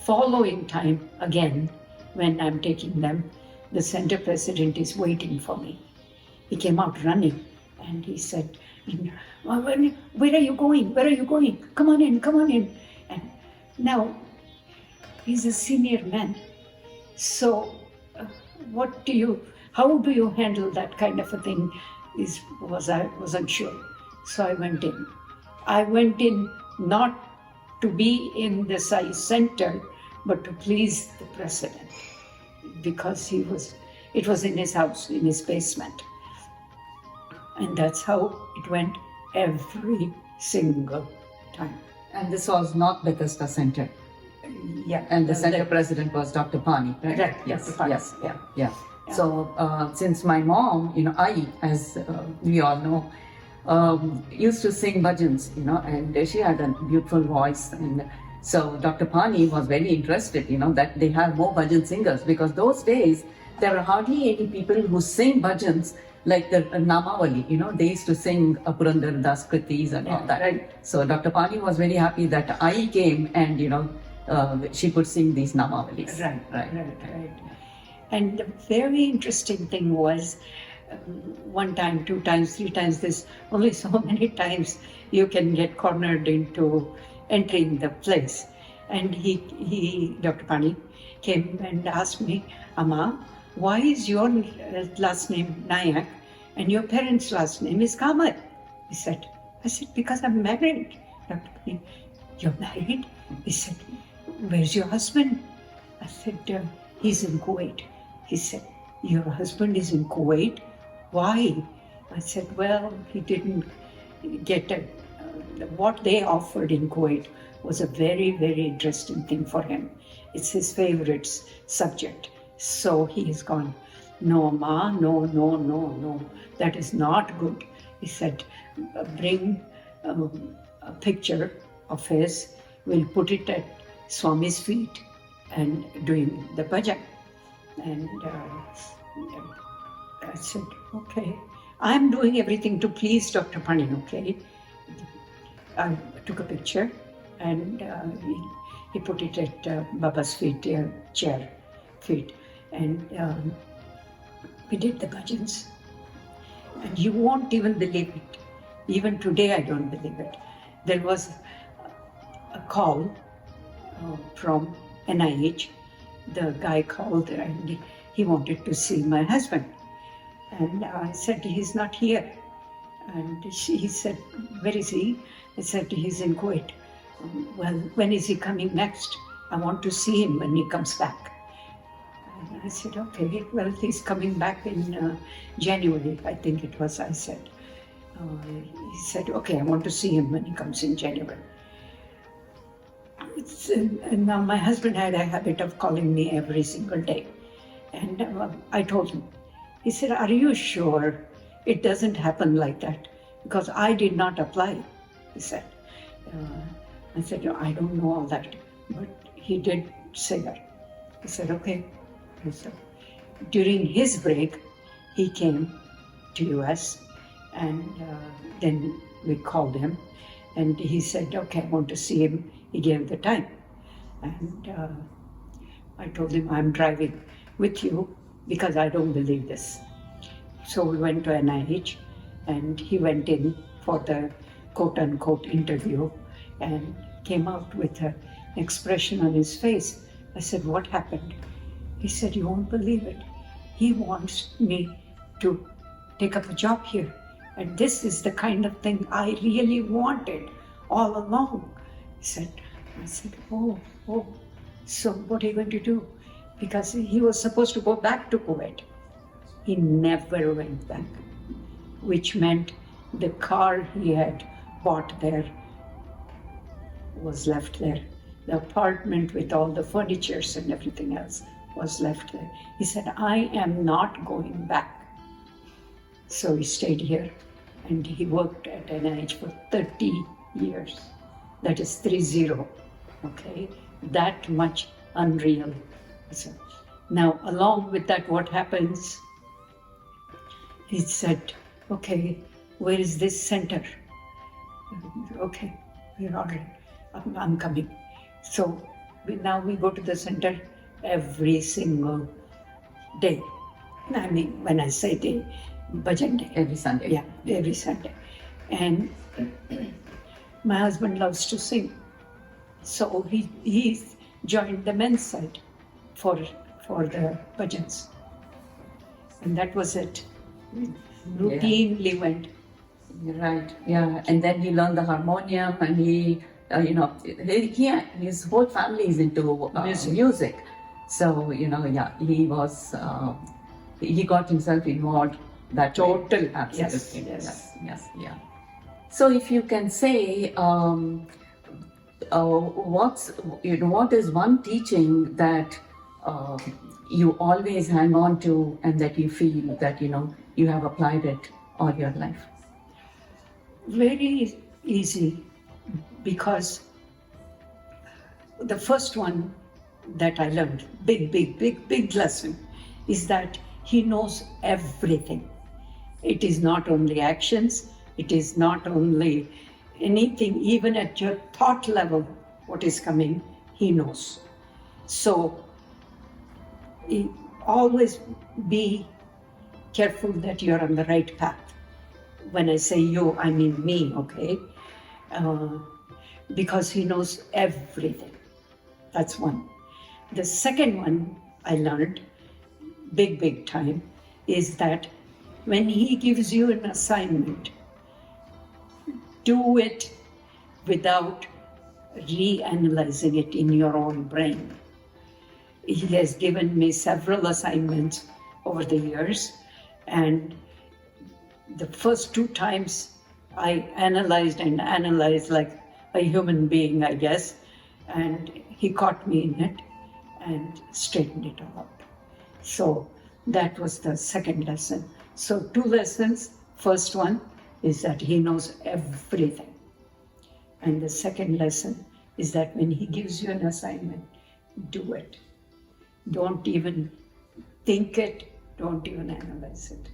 following time again, when I'm taking them, the center president is waiting for me. He came out running and he said, where are you going? Where are you going? Come on in, come on in. And now, he's a senior man. So, how do you handle that kind of a thing? I wasn't sure. So I went in. I went in not to be in the Sai center, but to please the president, because it was in his house, in his basement. And that's how it went every single time. And this was not Bethesda Center. Yeah. And the center president was Dr. Pani, right? Right. Yes, Dr. Pani, yes, yeah. yeah. So since my mom, as we all know, used to sing bhajans, and she had a beautiful voice. And so Dr. Pani was very interested, that they have more bhajan singers, because those days there were hardly any people who sing bhajans like the Namavali, they used to sing Purandar Das Kritis and all that. Right. So Dr. Pani was very happy that I came and, she could sing these Namavalis. Right. And the very interesting thing was, one time, 2 times, 3 times, there's only so many times you can get cornered into entering the place. And Dr. Pani came and asked me, Amma, why is your last name Nayak and your parents' last name is Kamat? I said, because I'm married. Dr. Pani, you're married? He said, where's your husband? I said, he's in Kuwait. He said, your husband is in Kuwait? Why? I said, well, he didn't get what they offered in Kuwait was a very, very interesting thing for him. It's his favorite subject. So he has gone, no, Ma, no, that is not good. He said, bring a picture of his, we'll put it at Swami's feet and doing the bhajan. And I said, okay, I'm doing everything to please Dr. Pani, okay? I took a picture and he put it at Baba's feet, chair feet. And we did the bhajans. And you won't even believe it. Even today, I don't believe it. There was a call from NIH. The guy called and he wanted to see my husband. And I said, he's not here. And he said, where is he? I said, he's in Kuwait. Well, when is he coming next? I want to see him when he comes back. And I said, okay, well, he's coming back in January, I think it was, I said. He said, okay, I want to see him when he comes in January. And now my husband had a habit of calling me every single day. And I told him, he said, are you sure it doesn't happen like that? Because I did not apply, he said. I said, I don't know all that, but he did say that. He said, okay. So during his break, he came to US and then we called him and he said, okay, I want to see him. He gave the time. And I told him, I'm driving with you because I don't believe this. So we went to NIH and he went in for the quote-unquote interview and came out with an expression on his face. I said, what happened? He said, you won't believe it. He wants me to take up a job here. And this is the kind of thing I really wanted all along. I said, oh, so what are you going to do? Because he was supposed to go back to Kuwait. He never went back, which meant the car he had bought there was left there. The apartment with all the furnitures and everything else was left there. He said, I am not going back. So he stayed here and he worked at NIH for 30 years. That is 30, okay? That much unreal. So now, along with that, what happens? He said, okay, where is this center? Okay, we're all right. I'm coming. So now we go to the center every single day. I mean, when I say day, bhajan day. Every Sunday. Yeah, every Sunday. And my husband loves to sing. So he joined the men's side for the bhajans. And that was it. Routinely went. Right, yeah. And then he learned the harmonium and his whole family is into music. So, he was, he got himself involved that Total. way. Absolutely. Yes. Yeah. So if you can say, what is one teaching that uh, you always hang on to, and that you feel that you have applied it all your life? Very easy, because the first one that I learned, big lesson, is that he knows everything. It is not only actions, it is not only anything, even at your thought level, what is coming, he knows. So always be careful that you're on the right path. When I say you, I mean me, okay? Because he knows everything. That's one. The second one I learned, big time, is that when he gives you an assignment, do it without reanalyzing it in your own brain. He has given me several assignments over the years, and the first 2 times I analyzed like a human being, I guess, and he caught me in it and straightened it all out. So that was the second lesson. So 2 lessons. First one is that he knows everything. And the second lesson is that when he gives you an assignment, do it. Don't even think it, don't even analyze it.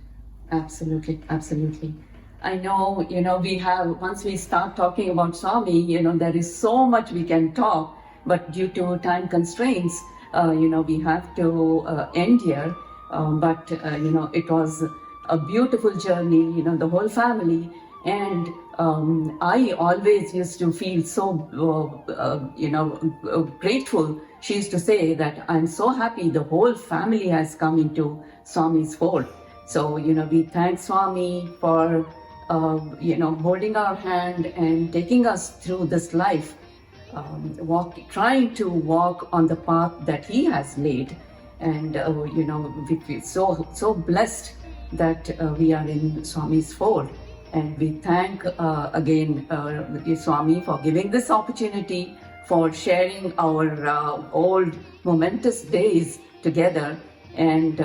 Absolutely, absolutely. I know, we have, once we start talking about Swami, there is so much we can talk, but due to time constraints, we have to end here. But it was a beautiful journey, the whole family. And I always used to feel so, grateful. She used to say that I'm so happy the whole family has come into Swami's fold. So, we thank Swami for, holding our hand and taking us through this life, trying to walk on the path that he has laid. And, we feel so blessed that we are in Swami's fold. And we thank again Swami for giving this opportunity, for sharing our old momentous days together. And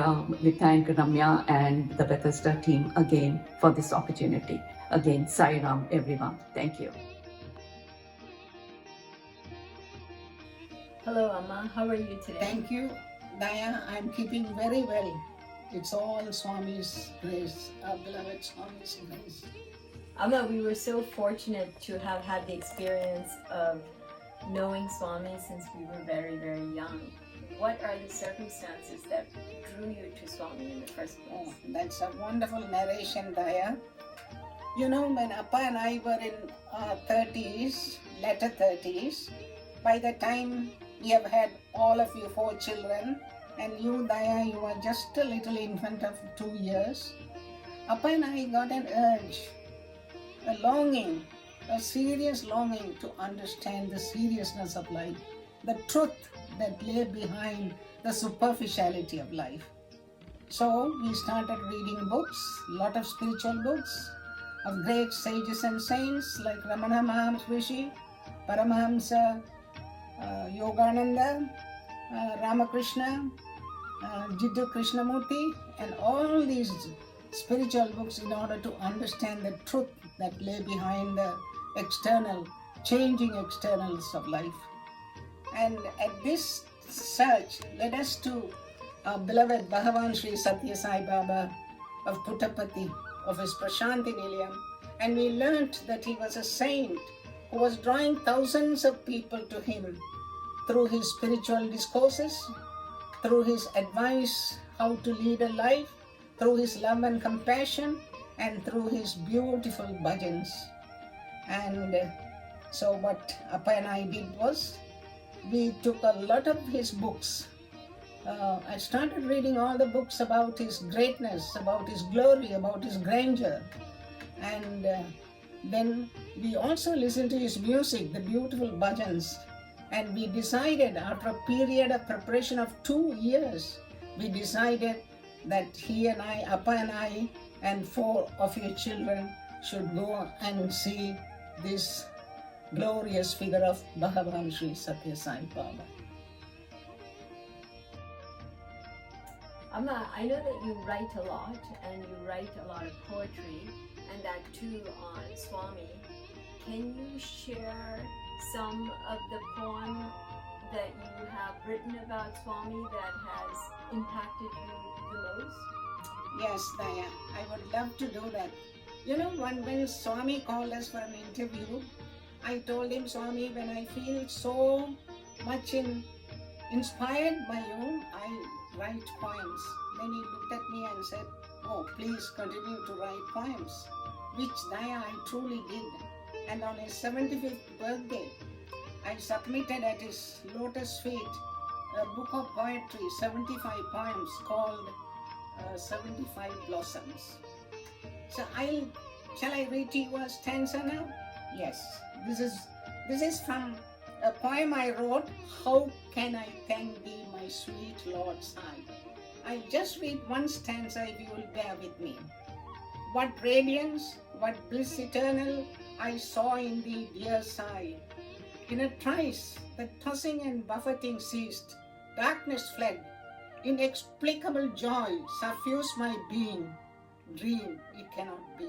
we thank Ramya and the Bethesda team again for this opportunity. Again, Sai Ram, everyone. Thank you. Hello, Amma. How are you today? Thank you, Daya. I'm keeping very well. It's all Swami's grace, our beloved Swami's grace. Amma, we were so fortunate to have had the experience of knowing Swami since we were very, very young. What are the circumstances that drew you to Swami in the first place? Oh, that's a wonderful narration, Daya. When Appa and I were in our 30s, latter 30s, by the time we have had all of you 4 children, and you, Daya, you were just a little infant of 2 years, Appa and I got an urge, a longing, a serious longing to understand the seriousness of life, the truth that lay behind the superficiality of life. So we started reading books, a lot of spiritual books of great sages and saints like Ramana Mahamsa Rishi, Paramahamsa Yogananda, Ramakrishna, Jiddu Krishnamurti, and all these spiritual books in order to understand the truth that lay behind the changing externals of life. And at this search led us to our beloved Bhagavan Sri Satya Sai Baba of Puttaparthi, of his Prashanti Nilayam, and we learnt that he was a saint who was drawing thousands of people to him through his spiritual discourses, through his advice how to lead a life, through his love and compassion, and through his beautiful bhajans. And so what Appa and I did was, we took a lot of his books. I started reading all the books about his greatness, about his glory, about his grandeur. And then we also listened to his music, the beautiful bhajans. And we decided, after a period of preparation of 2 years, we decided that he and I, Appa and I, and 4 of your children should go and see this glorious figure of Bhagavan Sri Satya Sai Baba. Amma, I know that you write a lot and you write a lot of poetry and that too on Swami. Can you share some of the poem that you have written about Swami that has impacted you the most? Yes, Daya, I would love to do that. You know, when Swami called us for an interview, I told him, Swami, when I feel so much inspired by you, I write poems. Then he looked at me and said, oh, please continue to write poems, which Daya I truly did. And on his 75th birthday, I submitted at his lotus feet a book of poetry, 75 poems called 75 Blossoms. So shall I read to you a stanza now? Yes, this is from a poem I wrote, How Can I Thank Thee, My Sweet Lord's Eye. I'll just read one stanza if you will bear with me. What radiance, what bliss eternal I saw in thee, dear sigh. In a trice, the tossing and buffeting ceased, darkness fled, inexplicable joy suffused my being. Dream it cannot be.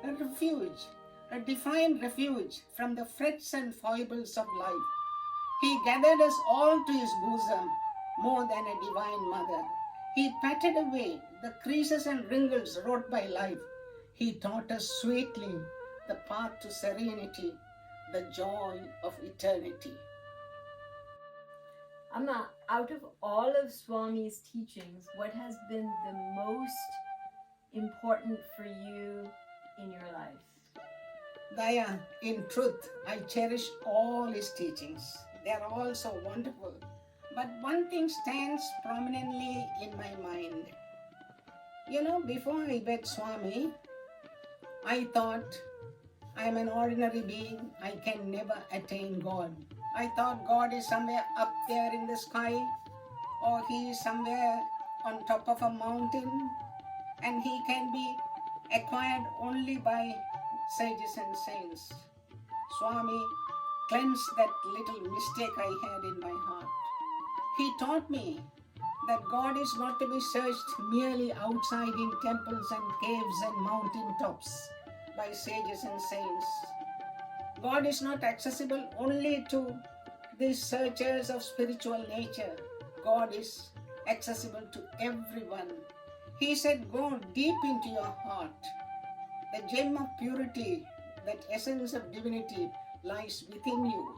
A refuge, a defined refuge from the frets and foibles of life. He gathered us all to his bosom, more than a divine mother. He patted away the creases and wrinkles wrought by life. He taught us sweetly the path to serenity, the joy of eternity. Amma, out of all of Swami's teachings, what has been the most important for you in your life? Daya, in truth, I cherish all his teachings. They are all so wonderful. But one thing stands prominently in my mind. You know, before I met Swami, I thought I am an ordinary being. I can never attain God. I thought God is somewhere up there in the sky, or he is somewhere on top of a mountain, and he can be acquired only by sages and saints. Swami cleansed that little mistake I had in my heart. He taught me that God is not to be searched merely outside in temples and caves and mountain tops by sages and saints. God is not accessible only to these searchers of spiritual nature. God is accessible to everyone. He said, go deep into your heart. The gem of purity, that essence of divinity lies within you.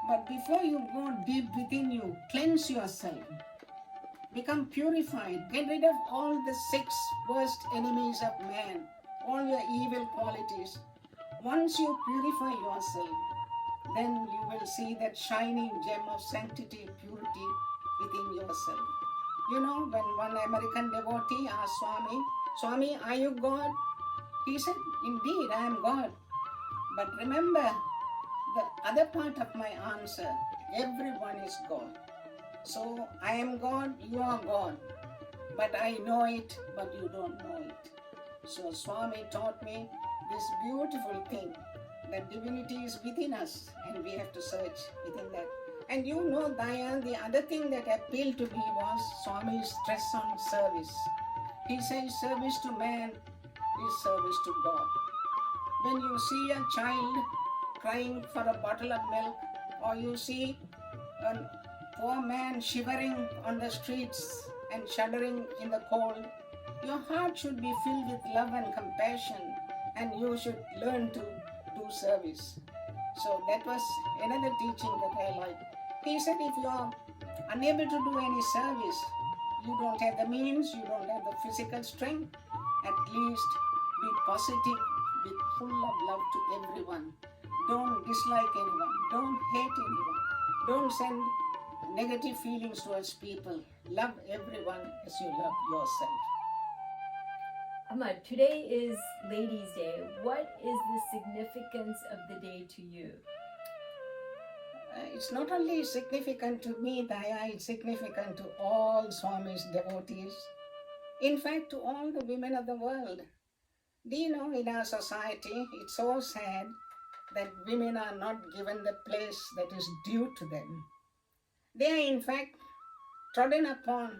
But before you go deep within you, cleanse yourself. Become purified. Get rid of all the 6 worst enemies of man, all your evil qualities. Once you purify yourself, then you will see that shining gem of sanctity, purity within yourself. You know, when one American devotee asked Swami, Swami, are you God? He said, indeed, I am God. But remember the other part of my answer, everyone is God. So I am God, you are God. But I know it, but you don't know it. So Swami taught me this beautiful thing, that divinity is within us and we have to search within that. And you know, Daya, the other thing that appealed to me was Swami's stress on service. He says service to man is service to God. When you see a child crying for a bottle of milk, or you see a poor man shivering on the streets and shuddering in the cold, your heart should be filled with love and compassion, and you should learn to do service. So that was another teaching that I liked. He said, if you are unable to do any service, you don't have the means, you don't have the physical strength, at least be positive, be full of love to everyone. Don't dislike anyone, don't hate anyone, don't send negative feelings towards people. Love everyone as you love yourself. Amma, today is Ladies' Day. What is the significance of the day to you? It's not only significant to me, Daya, it's significant to all Swami's devotees. In fact, to all the women of the world. Do you know, in our society, it's so sad that women are not given the place that is due to them. They are in fact trodden upon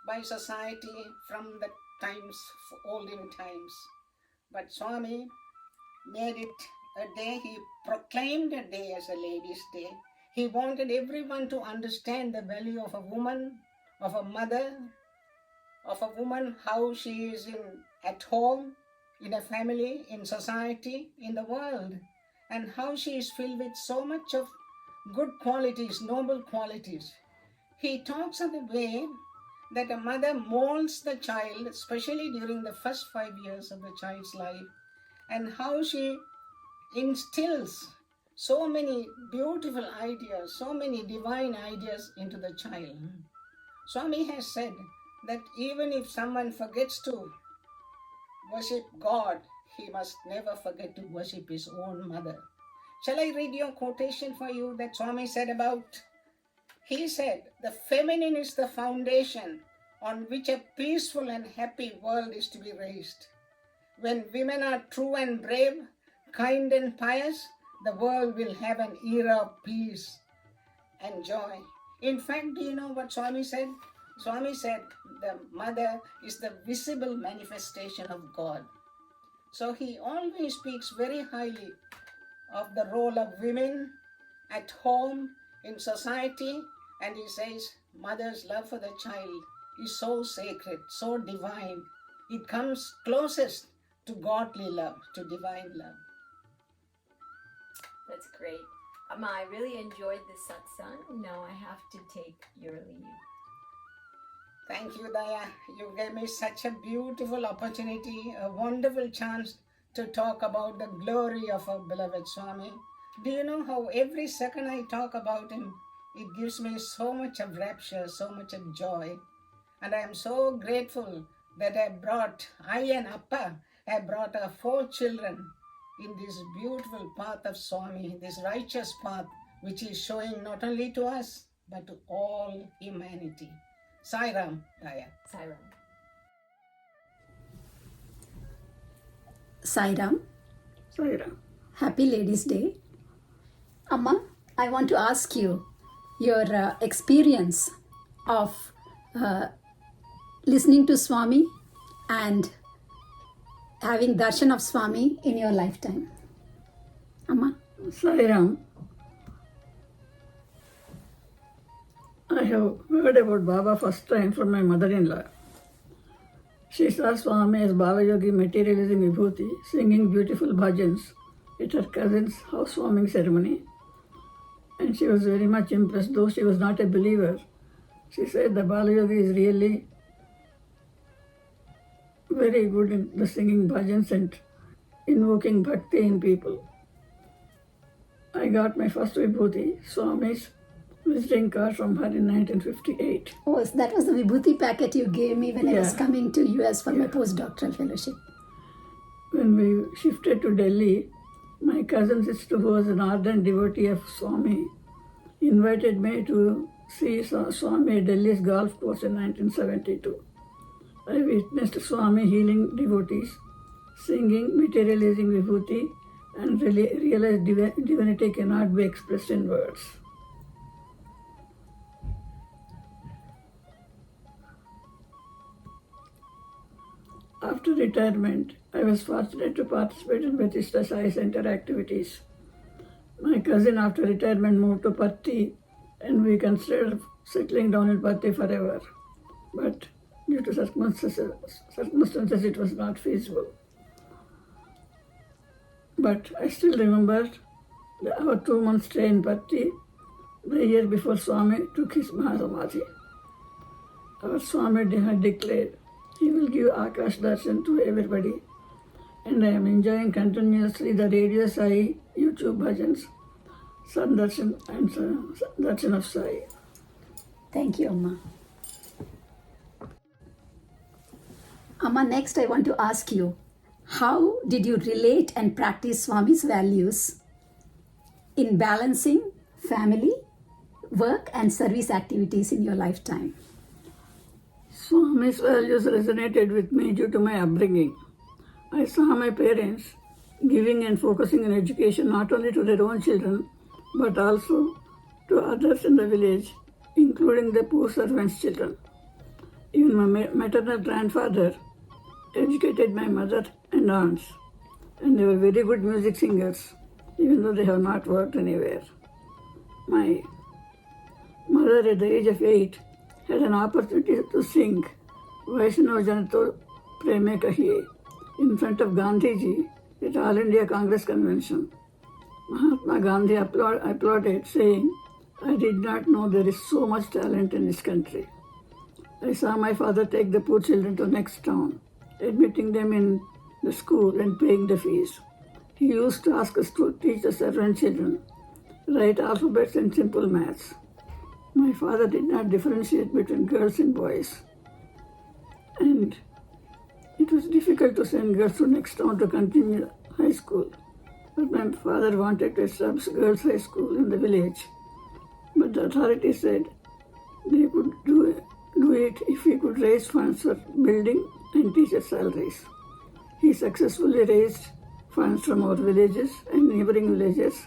by society from the times, olden times. But Swami made it a day, he proclaimed a day as a ladies' day. He wanted everyone to understand the value of a woman, of a mother, of a woman, how she is at home, in a family, in society, in the world, and how she is filled with so much of good qualities, noble qualities. He talks of the way that a mother molds the child, especially during the first 5 years of the child's life, and how she instills so many beautiful ideas, so many divine ideas into the child. Swami has said that even if someone forgets to worship God, he must never forget to worship his own mother. Shall I read you a quotation for you that Swami said about? He said, "The feminine is the foundation on which a peaceful and happy world is to be raised. When women are true and brave, kind and pious, the world will have an era of peace and joy." In fact, do you know what Swami said? Swami said the mother is the visible manifestation of God. So he always speaks very highly of the role of women at home, in society, and he says mother's love for the child is so sacred, so divine. It comes closest to godly love, to divine love. That's great. Amma, I really enjoyed this satsang. Now I have to take your leave. Thank you, Daya. You gave me such a beautiful opportunity, a wonderful chance to talk about the glory of our beloved Swami. Do you know how every second I talk about him, it gives me so much of rapture, so much of joy. And I am so grateful that I and Appa have brought our 4 children in this beautiful path of Swami, this righteous path, which is showing not only to us, but to all humanity. Sai Ram, Daya. Sairam. Sairam, Saira. happy Ladies' Day. Amma, I want to ask you your experience of listening to Swami and having darshan of Swami in your lifetime. Amma? Sairam, I have heard about Baba first time from my mother-in-law. She saw Swami as Baba Yogi materializing Vibhuti, singing beautiful bhajans at her cousin's housewarming ceremony. And she was very much impressed, though she was not a believer. She said the Baba Yogi is really very good in the singing bhajans and invoking bhakti in people. I got my first Vibhuti, Swami's visiting card from her in 1958. Oh, that was the Vibhuti packet you gave me when I was Yeah. coming to US for my postdoctoral fellowship. When we shifted to Delhi, my cousin sister, who was an ardent devotee of Swami, invited me to see Swami at Delhi's golf course in 1972. I witnessed Swami healing devotees, singing, materializing Vibhuti, and realized divinity cannot be expressed in words. After retirement, I was fortunate to participate in Batista Sai Center activities. My cousin, after retirement, moved to Patti, and we considered settling down in Patti forever. But due to circumstances, it was not feasible. But I still remember our 2-month stay in Patti, the year before Swami took his Mahasamadhi. Our Swami had declared, he will give Akash Darshan to everybody, and I am enjoying continuously the Radio Sai YouTube bhajans, Sun Darshan and Darshan of Sai. Thank you, Amma. Amma, next I want to ask you, how did you relate and practice Swami's values in balancing family, work and service activities in your lifetime? Swami's values resonated with me due to my upbringing. I saw my parents giving and focusing on education not only to their own children, but also to others in the village, including the poor servants' children. Even my maternal grandfather educated my mother and aunts, and they were very good music singers, even though they have not worked anywhere. My mother, at the age of 8, had an opportunity to sing Vaishnav Janato Preme Kahiye in front of Gandhiji at All India Congress Convention. Mahatma Gandhi applauded, saying, "I did not know there is so much talent in this country." I saw my father take the poor children to next town, admitting them in the school and paying the fees. He used to ask us to teach the servant children, write alphabets and simple maths. My father did not differentiate between girls and boys. And it was difficult to send girls to next town to continue high school. But my father wanted to establish girls' high school in the village. But the authorities said they could do it if he could raise funds for building and teacher salaries. He successfully raised funds from our villages and neighboring villages,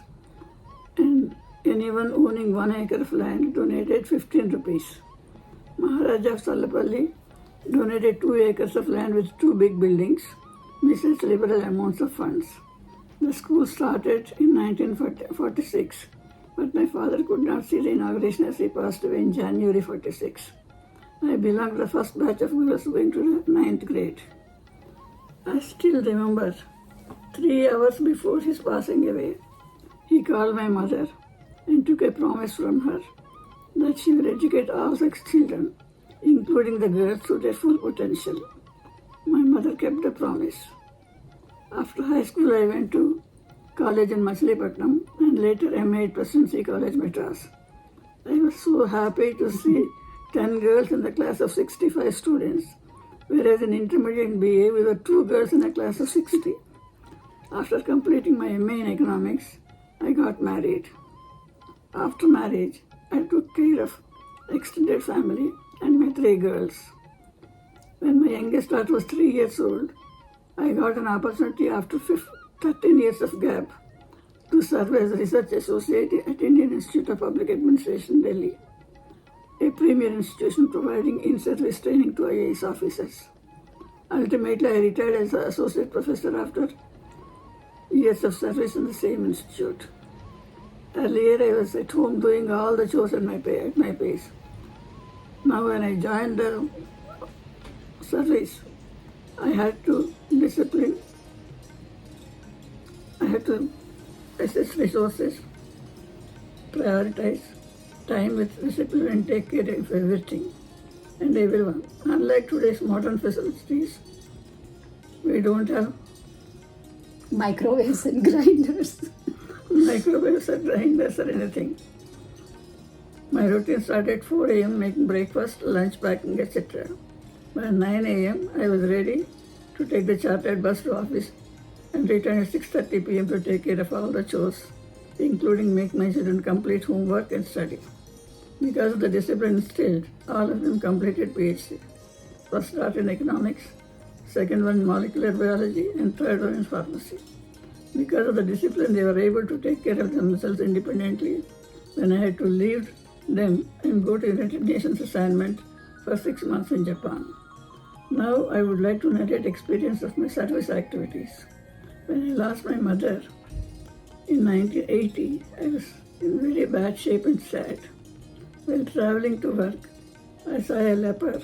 and anyone owning 1 acre of land donated 15 rupees. Maharaja of Salapalli donated 2 acres of land with 2 big buildings, besides liberal amounts of funds. The school started in 1946, but my father could not see the inauguration as he passed away in January 46. I belonged to the first batch of girls going to the 9th grade. I still remember 3 hours before his passing away, he called my mother and took a promise from her that she will educate all 6 children, including the girls, to their full potential. My mother kept the promise. After high school, I went to college in Machilipatnam and later MA at Presidency College, Madras. I was so happy to see 10 girls in the class of 65 students, whereas in intermediate and BA, we were 2 girls in a class of 60. After completing my MA in economics, I got married. After marriage, I took care of extended family and my 3 girls. When my youngest daughter was 3 years old, I got an opportunity after 13 years of gap to serve as a research associate at Indian Institute of Public Administration, Delhi, a premier institution providing in-service training to IAS officers. Ultimately, I retired as an associate professor after years of service in the same institute. Earlier, I was at home doing all the chores at my pace. Now, when I joined the service, I had to discipline. I had to assess resources, prioritize time with discipline, and take care of everything and everyone. Unlike today's modern facilities, we don't have Microwaves and grinders. microwaves or grinders or anything. My routine started at 4 a.m. making breakfast, lunch packing, etc. By 9 a.m. I was ready to take the chartered bus to office and return at 6:30 p.m. to take care of all the chores, including make my children complete homework and study. Because of the discipline instilled, all of them completed PhD. First start in economics, second one in molecular biology, and third one in pharmacy. Because of the discipline, they were able to take care of themselves independently when I had to leave them and go to United Nations assignment for 6 months in Japan. Now I would like to narrate experience of my service activities. When I lost my mother in 1980, I was in very bad shape and sad. While traveling to work, I saw a leper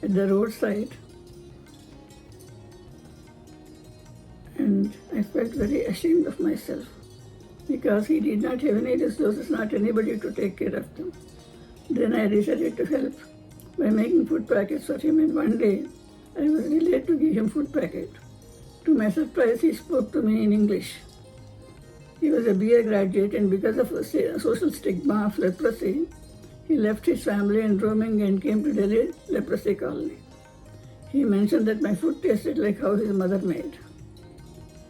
at the roadside, and I felt very ashamed of myself because he did not have any resources, not anybody to take care of them. Then I decided to help by making food packets for him, and one day I was delayed to give him food packet. To my surprise, he spoke to me in English. He was a BA graduate, and because of the social stigma of leprosy, he left his family in roaming and came to Delhi leprosy colony. He mentioned that my food tasted like how his mother made.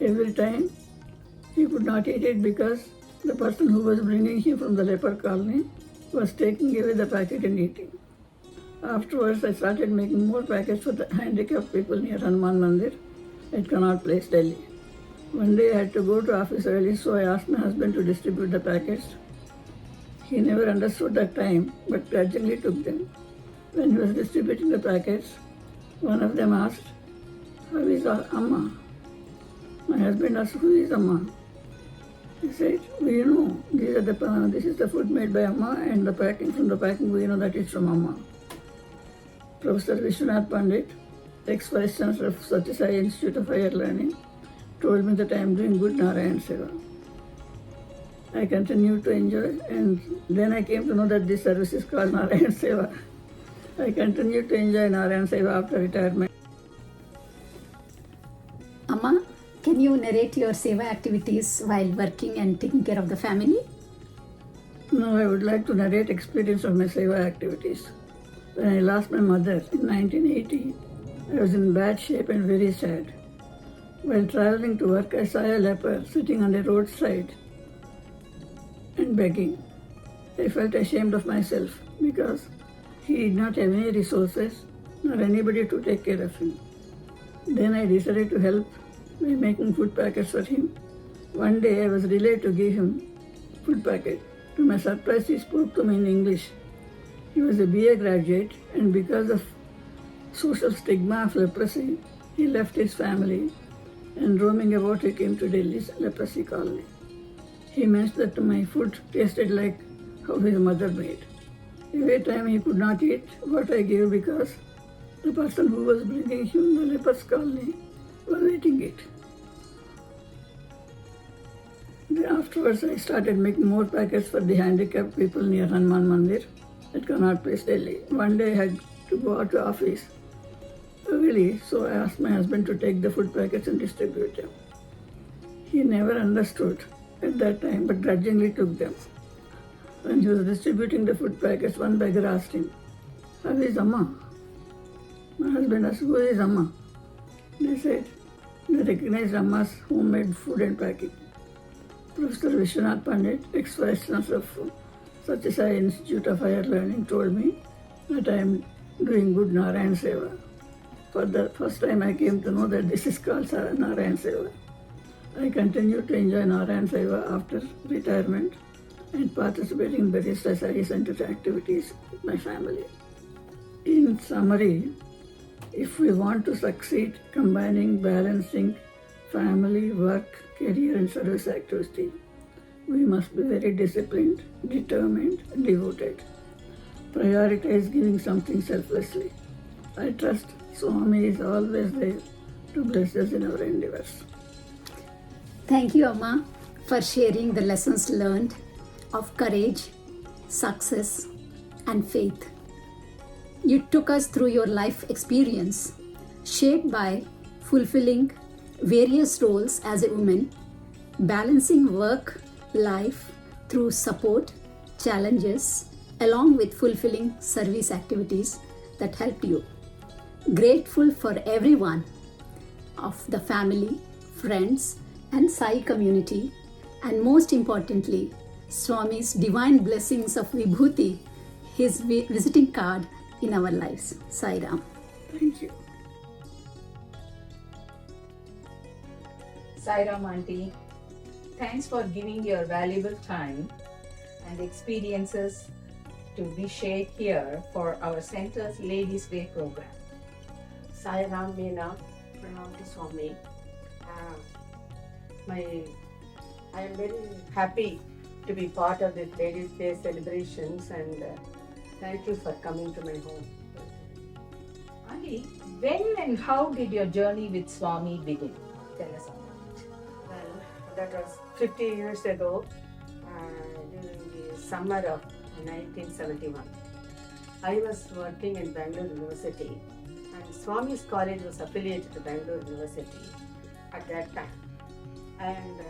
Every time he could not eat it because the person who was bringing him from the leper colony was taking away the packet and eating. Afterwards, I started making more packets for the handicapped people near Hanuman Mandir at Connaught Place, Delhi. One day I had to go to office early, so I asked my husband to distribute the packets. He never understood that time, but grudgingly took them. When he was distributing the packets, one of them asked, "How is our Amma?" My husband asked, "Who is Amma?" He said, "We know this is the food made by Amma, and from the packing we know that it's from Amma." Professor Vishwanath Pandit, ex-vice chancellor of Satyasai Institute of Higher Learning, told me that I am doing good Narayan Seva. I continued to enjoy, and then I came to know that this service is called Narayan Seva. I continued to enjoy Narayan Seva after retirement. Amma, can you narrate your seva activities while working and taking care of the family? Now I would like to narrate experience of my seva activities. When I lost my mother in 1980, I was in bad shape and very sad. While traveling to work, I saw a leper sitting on the roadside and begging. I felt ashamed of myself because he did not have any resources nor anybody to take care of him. Then I decided to help by making food packets for him. One day I was relayed to give him food packet. To my surprise, he spoke to me in English. He was a BA graduate, and because of social stigma of leprosy, he left his family and roaming about he came to Delhi's leprosy colony. He mentioned that my food tasted like how his mother made. Every time he could not eat what I gave because the person who was bringing him the leper's colony was eating it. Then afterwards, I started making more packets for the handicapped people near Hanuman Mandir at Connaught Place, Delhi. One day I had to go out to office early, so I asked my husband to take the food packets and distribute them. He never understood at that time, but grudgingly took them. When he was distributing the food packets, one beggar asked him, "How is Amma?" My husband asked, "Who is Amma?" They said, they recognized Amma's homemade food and packing. Professor Vishwanath Pandit, ex-vice chancellor of Satyasai Institute of Higher Learning, told me that I am doing good Narayan Seva. For the first time I came to know that this is called Narayan Seva. I continued to enjoy Narayan Seva after retirement and participating in various society center activities with my family. In summary, if we want to succeed combining, balancing family, work, career and service activity, we must be very disciplined, determined, and devoted. Prioritize giving something selflessly. I trust Swami is always there to bless us in our endeavors. Thank you, Amma, for sharing the lessons learned of courage, success, and faith. You took us through your life experience, shaped by fulfilling various roles as a woman, balancing work, life through support, challenges, along with fulfilling service activities that helped you. Grateful for everyone of the family, friends, and Sai community, and most importantly, Swami's divine blessings of Vibhuti, his visiting card in our lives. Sai Ram. Thank you. Sai Ram Auntie, thanks for giving your valuable time and experiences to be shared here for our center's Ladies' Day program. Sai Ram Meena, Pranam to Swami. I am very happy to be part of this Ladies' Day celebrations, and thank you for coming to my home. Auntie, when and how did your journey with Swami begin? Tell us about it. Well, that was 50 years ago, during the summer of 1971. I was working in Bangalore University, and Swami's college was affiliated to Bangalore University at that time. And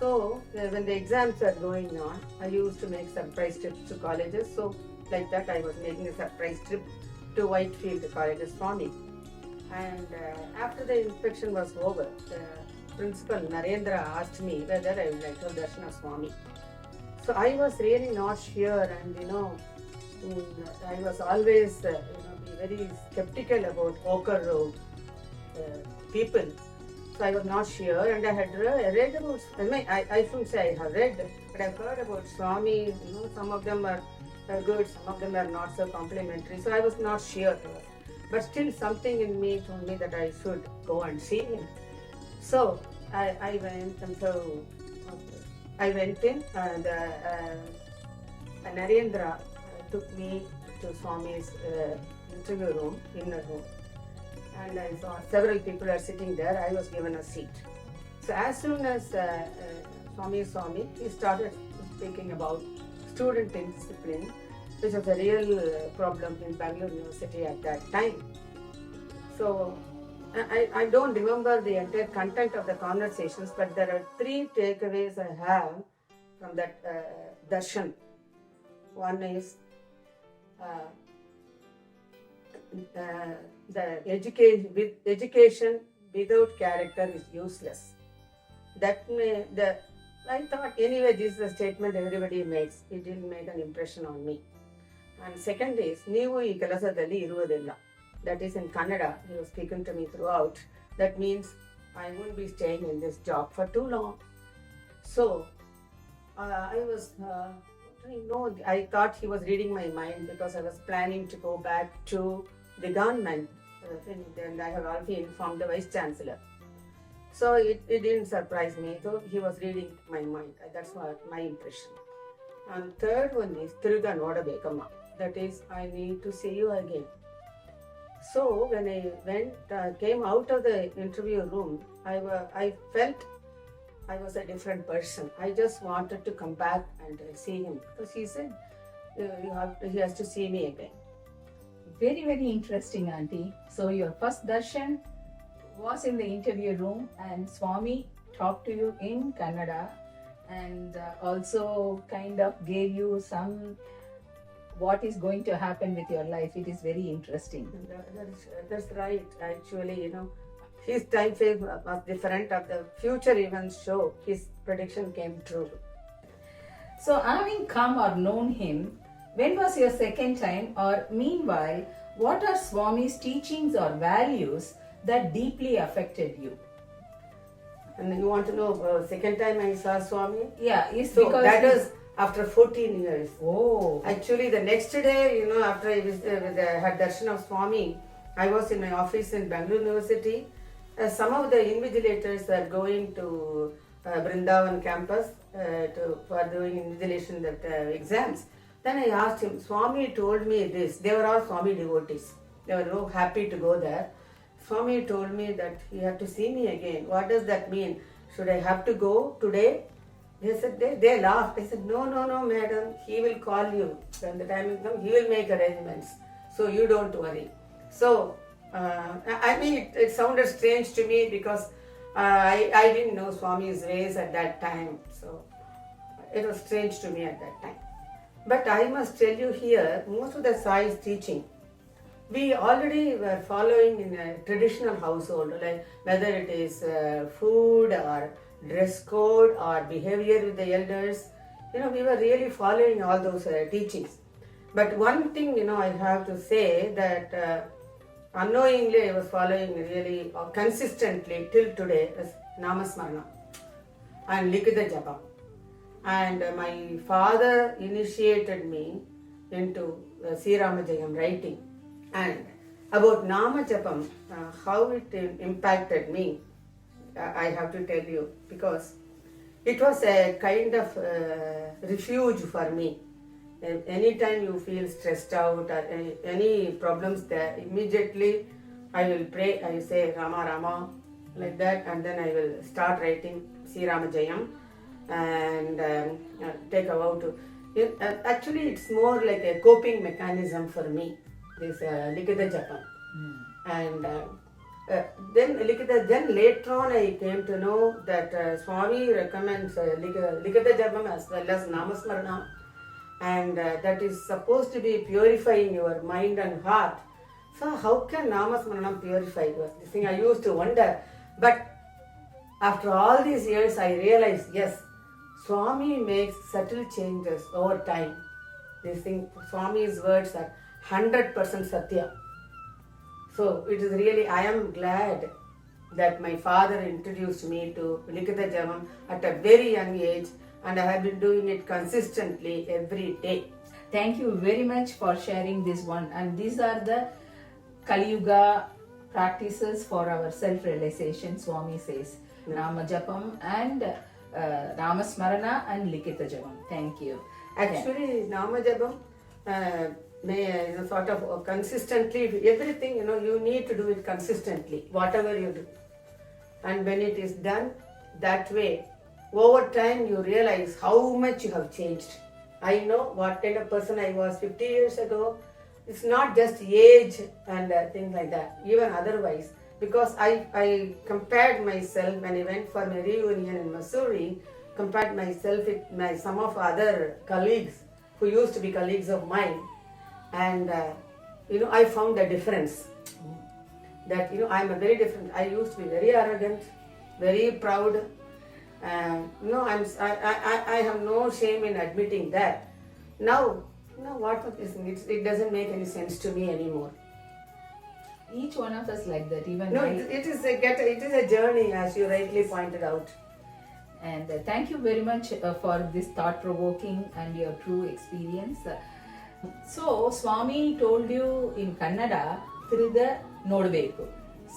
so when the exams were going on, I used to make surprise trips to colleges. So like that, I was making a surprise trip to Whitefield College of Swami. And after the inspection was over, the principal Narendra asked me whether I would like to darshan of Swami. So I was really not sure, and I was always be very skeptical about ochre robe people. So I was not sure, and I had read about, I shouldn't say I have read, but I've heard about Swami, some of them are good, some of them are not so complimentary. So I was not sure. But still something in me told me that I should go and see him. So I went, and so I went in, and Narendra took me to Swami's interview room, inner room, and I saw several people are sitting there. I was given a seat. So as soon as Swami saw me, he started speaking about student indiscipline, which was a real problem in Bangalore University at that time. So I don't remember the entire content of the conversations, but there are 3 takeaways I have from that darshan. One is the education without character is useless. I thought anyway this is a statement everybody makes. It didn't make an impression on me. And second is ನೀವು ಈ ಕೆಲಸದಲ್ಲಿ ಇರುವುದಿಲ್ಲ. That is in Kannada. He was speaking to me throughout. That means I won't be staying in this job for too long. So I was I thought he was reading my mind because I was planning to go back to the government. And I have already informed the Vice Chancellor. So it didn't surprise me. So he was reading my mind. That's what my impression. And third one is Tiruga Nodabekama. That is, I need to see you again. So when I came out of the interview room, I felt I was a different person. I just wanted to come back and see him because he said he has to see me again. Very, very interesting, Auntie. So your first darshan was in the interview room, and Swami talked to you in Kannada, and also kind of gave you some what is going to happen with your life. It is very interesting. That's right. Actually, his time frame was different. Of the future events show his prediction came true. So having come or known him, when was your second time, or meanwhile, what are Swami's teachings or values that deeply affected you? And you want to know second time I saw Swami? Yeah, it's So because that was after 14 years. Oh. Actually, the next day, after I had darshan of Swami, I was in my office in Bangalore University. Some of the invigilators are going to Brindavan campus for doing invigilation exams. Then I asked him, Swami told me this. They were all Swami devotees. They were so happy to go there. Swami told me that he had to see me again. What does that mean? Should I have to go today? They said, they laughed. I said, no, madam. He will call you. When the time will come, he will make arrangements. So you don't worry. So, it sounded strange to me because I didn't know Swami's ways at that time. So, it was strange to me at that time. But I must tell you here, most of the Sai's teaching, we already were following in a traditional household, like whether it is food or dress code or behavior with the elders. We were really following all those teachings. But one thing, I have to say that unknowingly I was following really consistently till today is Namasmarana and Likita Japa. And my father initiated me into Sri Ramajayam writing. And about Nama Japam, how it impacted me, I have to tell you, because it was a kind of refuge for me. Anytime you feel stressed out or any problems there, immediately I will pray, I will say Rama Rama, like that, and then I will start writing Sri Ramajayam and take a vow to. Actually, it's more like a coping mechanism for me, this Likita Japam. And then later on I came to know that Swami recommends Likita Japam as well as Namasmarana, and that is supposed to be purifying your mind and heart. So how can Namasmarana purify you? This thing I used to wonder. But after all these years I realized, yes, Swami makes subtle changes over time. This thing, Swami's words are 100% Satya. So it is really, I am glad that my father introduced me to Likita Japam at a very young age, and I have been doing it consistently every day. Thank you very much for sharing this one. And these are the Kali Yuga practices for our self-realization, Swami says. Nama Japam and Ramasmarana and Likita Japam. Thank you. Actually, Namajabam, sort of consistently, everything, you need to do it consistently, whatever you do. And when it is done that way, over time you realize how much you have changed. I know what kind of person I was 50 years ago. It's not just age and things like that, even otherwise. Because I compared myself when I went for my reunion in Missouri, compared myself with some of other colleagues who used to be colleagues of mine. And, I found a difference. That, I'm a very different. I used to be very arrogant, very proud. I have no shame in admitting that. Now, it doesn't make any sense to me anymore. Each one of us like that. Even it is a journey, as you rightly pointed out. And thank you very much for this thought-provoking and your true experience. So, Swami told you in Kannada, Tirida Nodbeku.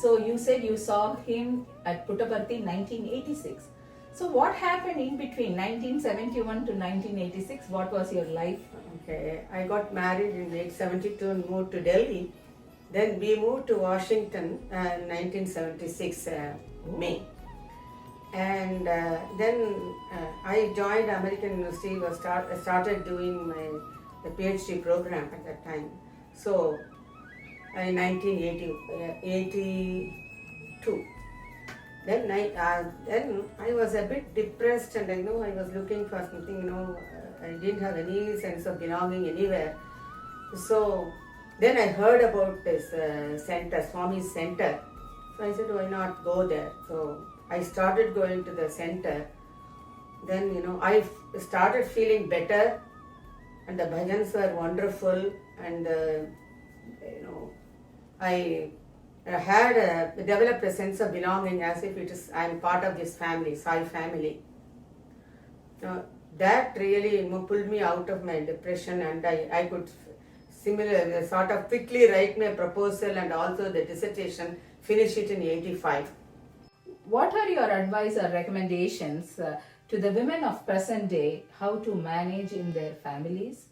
So, you said you saw him at Puttaparthi 1986. So, what happened in between 1971 to 1986? What was your life? Okay, I got married in 1972 and moved to Delhi. Then we moved to Washington in 1976, May. And then I joined American University, started doing the PhD program at that time. So, in 1982. Then I was a bit depressed, and I was looking for something, I didn't have any sense of belonging anywhere. So then I heard about this center, Swami's center. So I said, why not go there? So I started going to the center. Then, I started feeling better, and the bhajans were wonderful, and, I had developed a sense of belonging, as if I'm part of this family, Sai family. That really pulled me out of my depression, and I could sort of quickly write my proposal and also the dissertation, finish it in 85. What are your advice or recommendations to the women of present day, how to manage in their families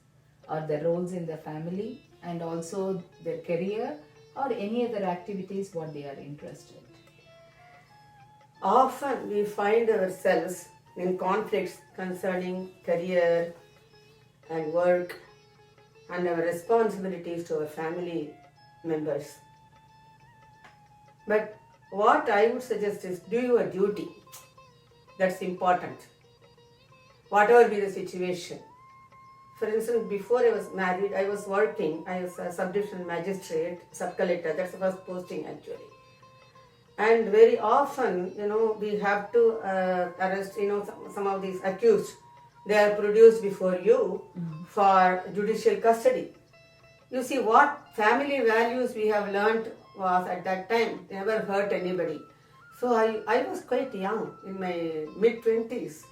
or their roles in the family, and also their career or any other activities what they are interested? Often we find ourselves in conflicts concerning career and work and our responsibilities to our family members. But what I would suggest is do your duty. That's important. Whatever be the situation. For instance, before I was married, I was working. I was a sub-division magistrate, sub-collector. That's the first posting actually. And very often, we have to arrest, some of these accused. They are produced before you for judicial custody. You see, what family values we have learnt was at that time, never hurt anybody. So I was quite young, in my mid-20s.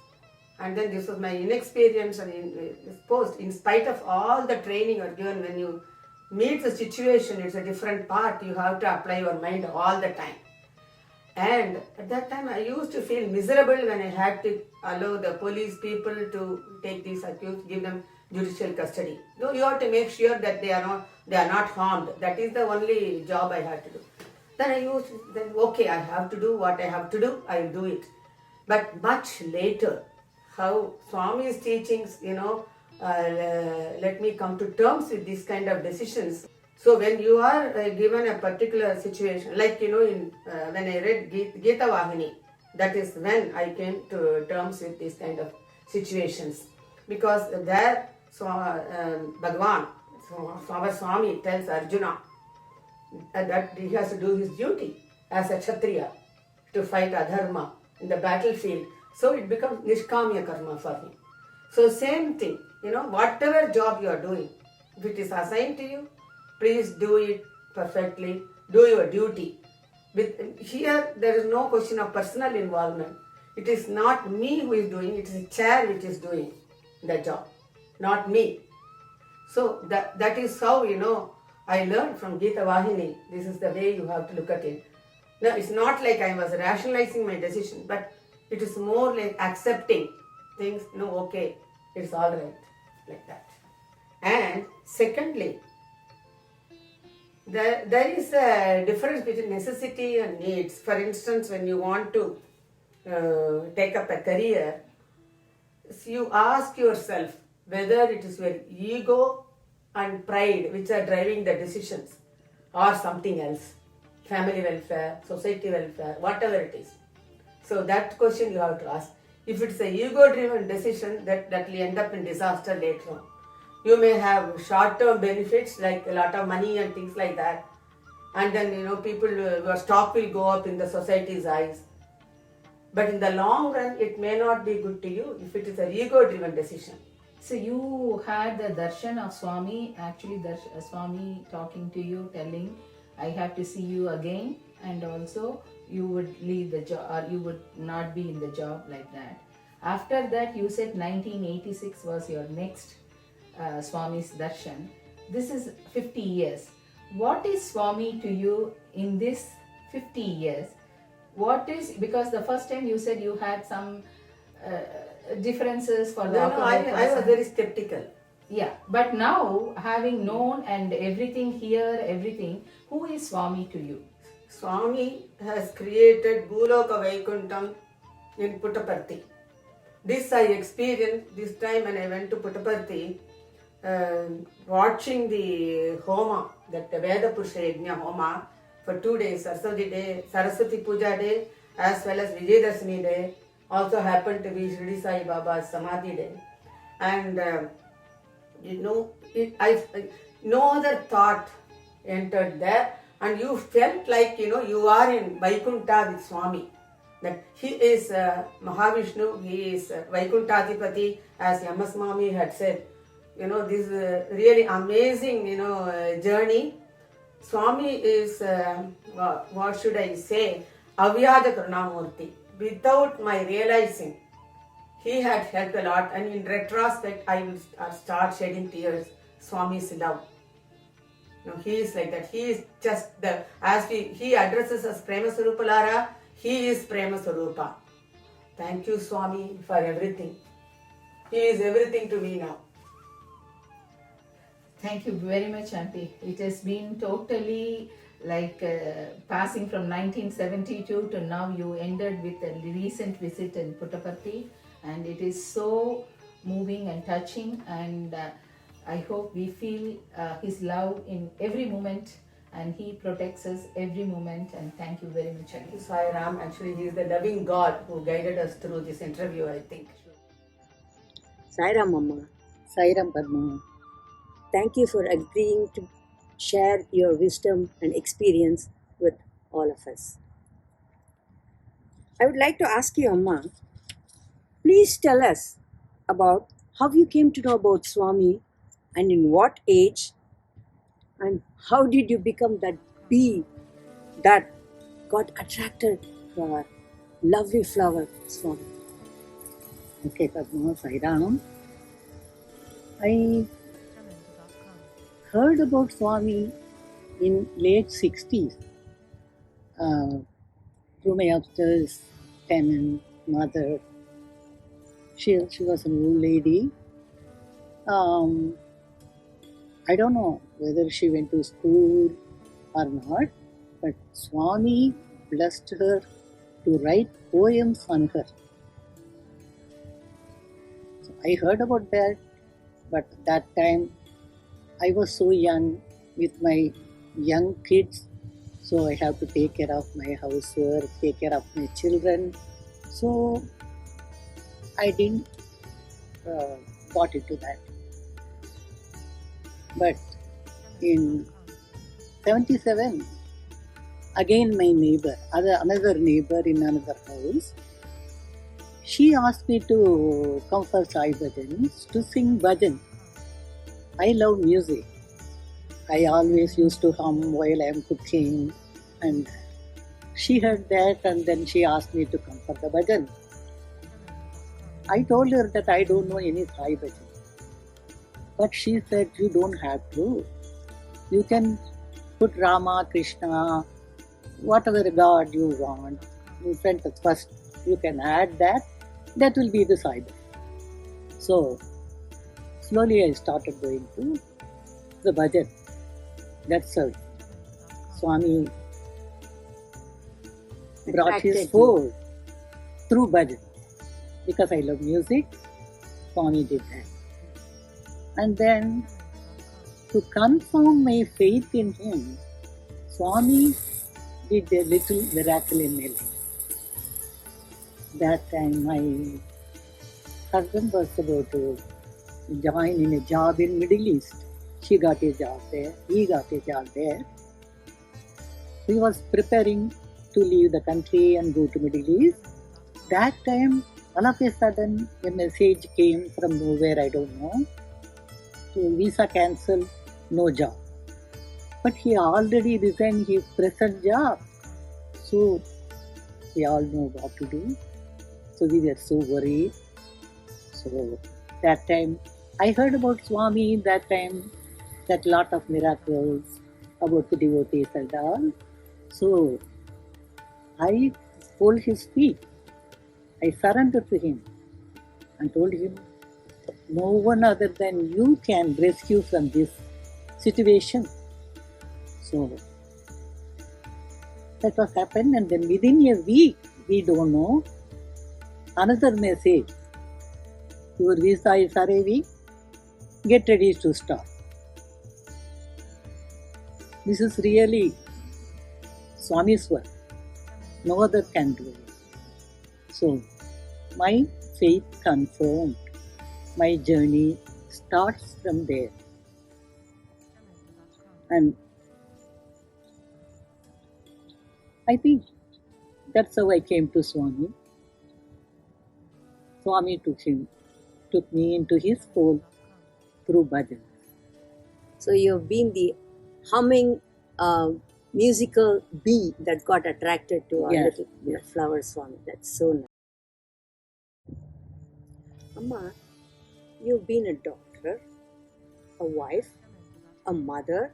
And then this was my inexperience and this post. In spite of all the training you are given, when you meet the situation, it's a different part. You have to apply your mind all the time. And at that time, I used to feel miserable when I had to allow the police people to take these accused, give them judicial custody. No, you have to make sure that they are not harmed. That is the only job I had to do. Then okay, I have to do what I have to do. I will do it. But much later, how Swami's teachings, let me come to terms with these kind of decisions. So when you are given a particular situation, like when I read Gita Vahini, that is when I came to terms with these kind of situations. Because there, Bhagavan, our Swami tells Arjuna that he has to do his duty as a Kshatriya to fight adharma in the battlefield. So it becomes Nishkamya Karma for him. So same thing, whatever job you are doing, if it is assigned to you, please do it perfectly, do your duty. Here there is no question of personal involvement. It is not me who is doing, it is a chair which is doing the job, not me. So that is how, I learned from Gita Vahini. This is the way you have to look at it. Now, it's not like I was rationalizing my decision, but it is more like accepting things, okay, it's all right, like that. And secondly, there is a difference between necessity and needs. For instance, when you want to take up a career, you ask yourself whether it is your ego and pride which are driving the decisions or something else, family welfare, society welfare, whatever it is. So that question you have to ask. If it's a ego-driven decision, that will end up in disaster later on. You may have short-term benefits like a lot of money and things like that, and then people, your stock will go up in the society's eyes. But in the long run, it may not be good to you if it is an ego-driven decision. So you had the darshan of Swami, actually Swami talking to you, telling, I have to see you again, and also you would leave the job or you would not be in the job, like that. After that, you said 1986 was your next Swami's darshan. This is 50 years. What is Swami to you in this 50 years? What is, because the first time you said you had some differences for the I was very skeptical. Yeah, but now having known and everything here, everything, who is Swami to you? Swami has created Bhuloka Vaikuntham in Puttaparthi. This I experienced this time when I went to Puttaparthi, watching the Homa, that the Veda Purusha Yajna Homa, for 2 days, Saraswati Day, Saraswati Puja Day, as well as Vijayadashmi Day, also happened to be Shirdi Sai Baba's Samadhi Day. And no other thought entered there, and you felt like you are in Vaikuntha with Swami. That he is Mahavishnu, he is Vaikuntadipati, as M.S. Mami had said. This really amazing journey. Swami is what should I say, Avyada Karunamurti. Without my realizing, he had helped a lot, and in retrospect, I will start shedding tears. Swami's love. He is like that. He is just he addresses us Prema Swarupa Lara, he is Prema Swarupa. Thank you, Swami, for everything. He is everything to me now. Thank you very much, Auntie. It has been totally like passing from 1972 to now. You ended with a recent visit in Puttaparthi, and it is so moving and touching, and I hope we feel his love in every moment, and he protects us every moment, and thank you very much. Thank you, Sai Ram. Actually, he is the loving God who guided us through this interview, I think. Sai Ram Amma, Sai Ram Padma. Thank you for agreeing to share your wisdom and experience with all of us. I would like to ask you, Amma, please tell us about how you came to know about Swami, and in what age, and how did you become that bee that got attracted to our lovely flower, Swami? Okay, Padma, Sai Ram. I heard about Swami in late 60s through my upstairs tenant mother. She was an old lady. I don't know whether she went to school or not, but Swami blessed her to write poems on her. So I heard about that, but at that time I was so young with my young kids, so I have to take care of my housework, take care of my children. So I didn't got into that. But in 77, again my neighbor, another neighbor in another house, she asked me to come for Sai Bhajans, to sing bhajan. I love music. I always used to hum while I am cooking, and she heard that, and then she asked me to come for the bhajan. I told her that I don't know any Sai bhajan. But she said, you don't have to. You can put Rama, Krishna, whatever God you want in front of first. You can add that. That will be the Sai bhajan. So, slowly I started going to the bhajan. That's how Swami brought his Attracted you. fold through bhajan. Because I love music, Swami did that. And then to confirm my faith in him, Swami did a little miracle in my life. That time my husband was about to join in a job in Middle East. She got a job there, he got a job there. He was preparing to leave the country and go to Middle East. That time, all of a sudden, a message came from nowhere, I don't know. So visa cancelled, no job. But he already resigned his present job. So we all know what to do. So we were so worried. So that time, I heard about Swami that time, that lot of miracles about the devotees and all. So I hold his feet. I surrendered to him and told him, no one other than you can rescue from this situation. So that was happened, and then within a week, we don't know, another message, your visa is arriving, get ready to start. This is really Swami's work. No other can do it. So my faith confirmed. My journey starts from there. And I think that's how I came to Swami. Swami took me into his fold through bhajan. So you've been the humming musical bee that got attracted to our Yes, little yes. flower Swami. That's so nice. Amma, you've been a doctor, a wife, a mother,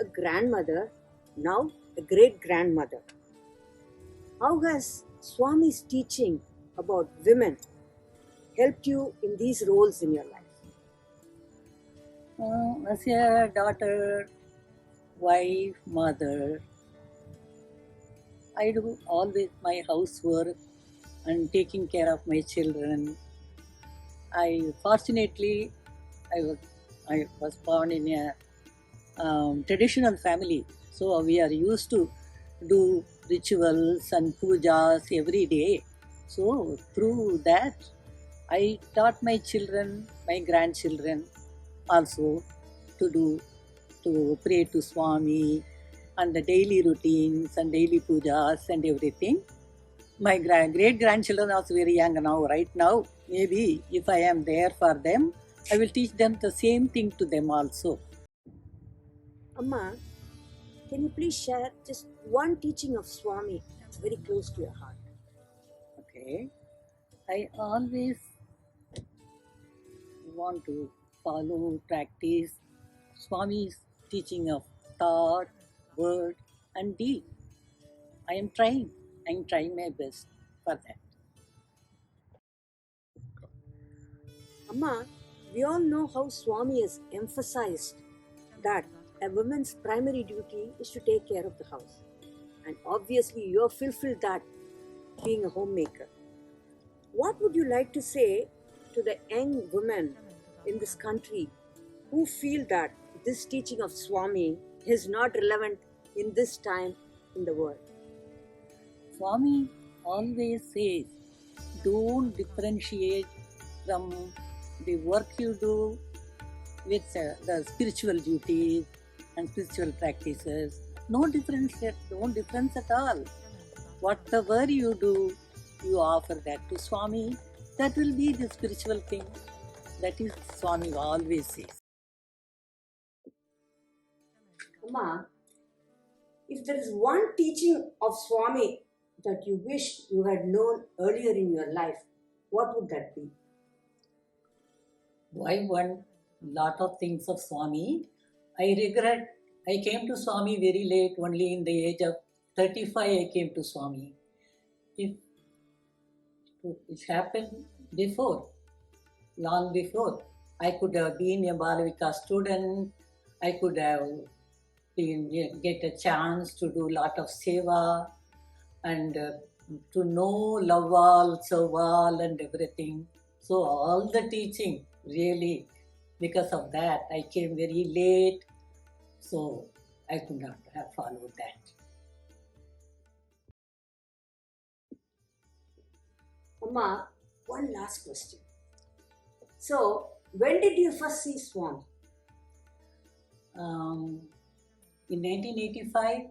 a grandmother, now a great grandmother. How has Swami's teaching about women helped you in these roles in your life? As a daughter, wife, mother, I do always my housework and taking care of my children. Fortunately, I was born in a traditional family, so we are used to do rituals and pujas every day. So through that, I taught my children, my grandchildren also to pray to Swami and the daily routines and daily pujas and everything. My great grandchildren are very young now, right now. Maybe if I am there for them, I will teach them the same thing to them also. Amma, can you please share just one teaching of Swami that's very close to your heart? Okay. I always want to follow, practice Swami's teaching of thought, word, and deed. I am trying. I am trying my best for that. Amma, we all know how Swami has emphasized that a woman's primary duty is to take care of the house. And obviously, you have fulfilled that being a homemaker. What would you like to say to the young women in this country who feel that this teaching of Swami is not relevant in this time in the world? Swami always says, don't differentiate from the work you do with the spiritual duties and spiritual practices. No difference at all. Whatever you do, you offer that to Swami. That will be the spiritual thing. That is Swami always says. Amma, if there is one teaching of Swami that you wish you had known earlier in your life, what would that be? I want lot of things of Swami. I regret I came to Swami very late, only in the age of 35 I came to Swami. If it happened before, long before, I could have been a Balavika student, I could have get a chance to do lot of seva and to know love all, serve all and everything. So all the teaching really, because of that, I came very late, so I could not have followed that. Amma, one last question. So, when did you first see Swami? In 1985,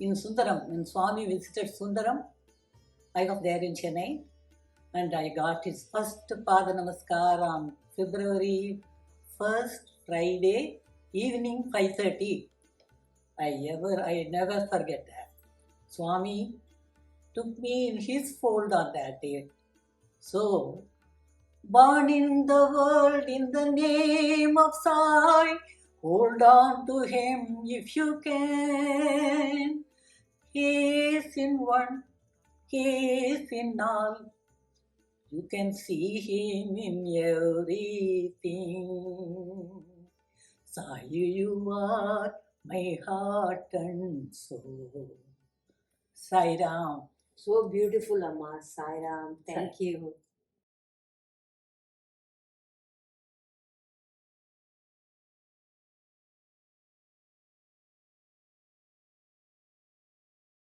in Sundaram, when Swami visited Sundaram, I was there in Chennai and I got his first Pada Namaskar on February 1st, Friday, evening 5:30. I never forget that. Swami took me in his fold on that day. So, born in the world in the name of Sai, hold on to him if you can. He is in one, he is in all. You can see him in everything. Sai, you are my heart and soul. Sai Ram. So beautiful, Amma. Sai Ram. Thank you.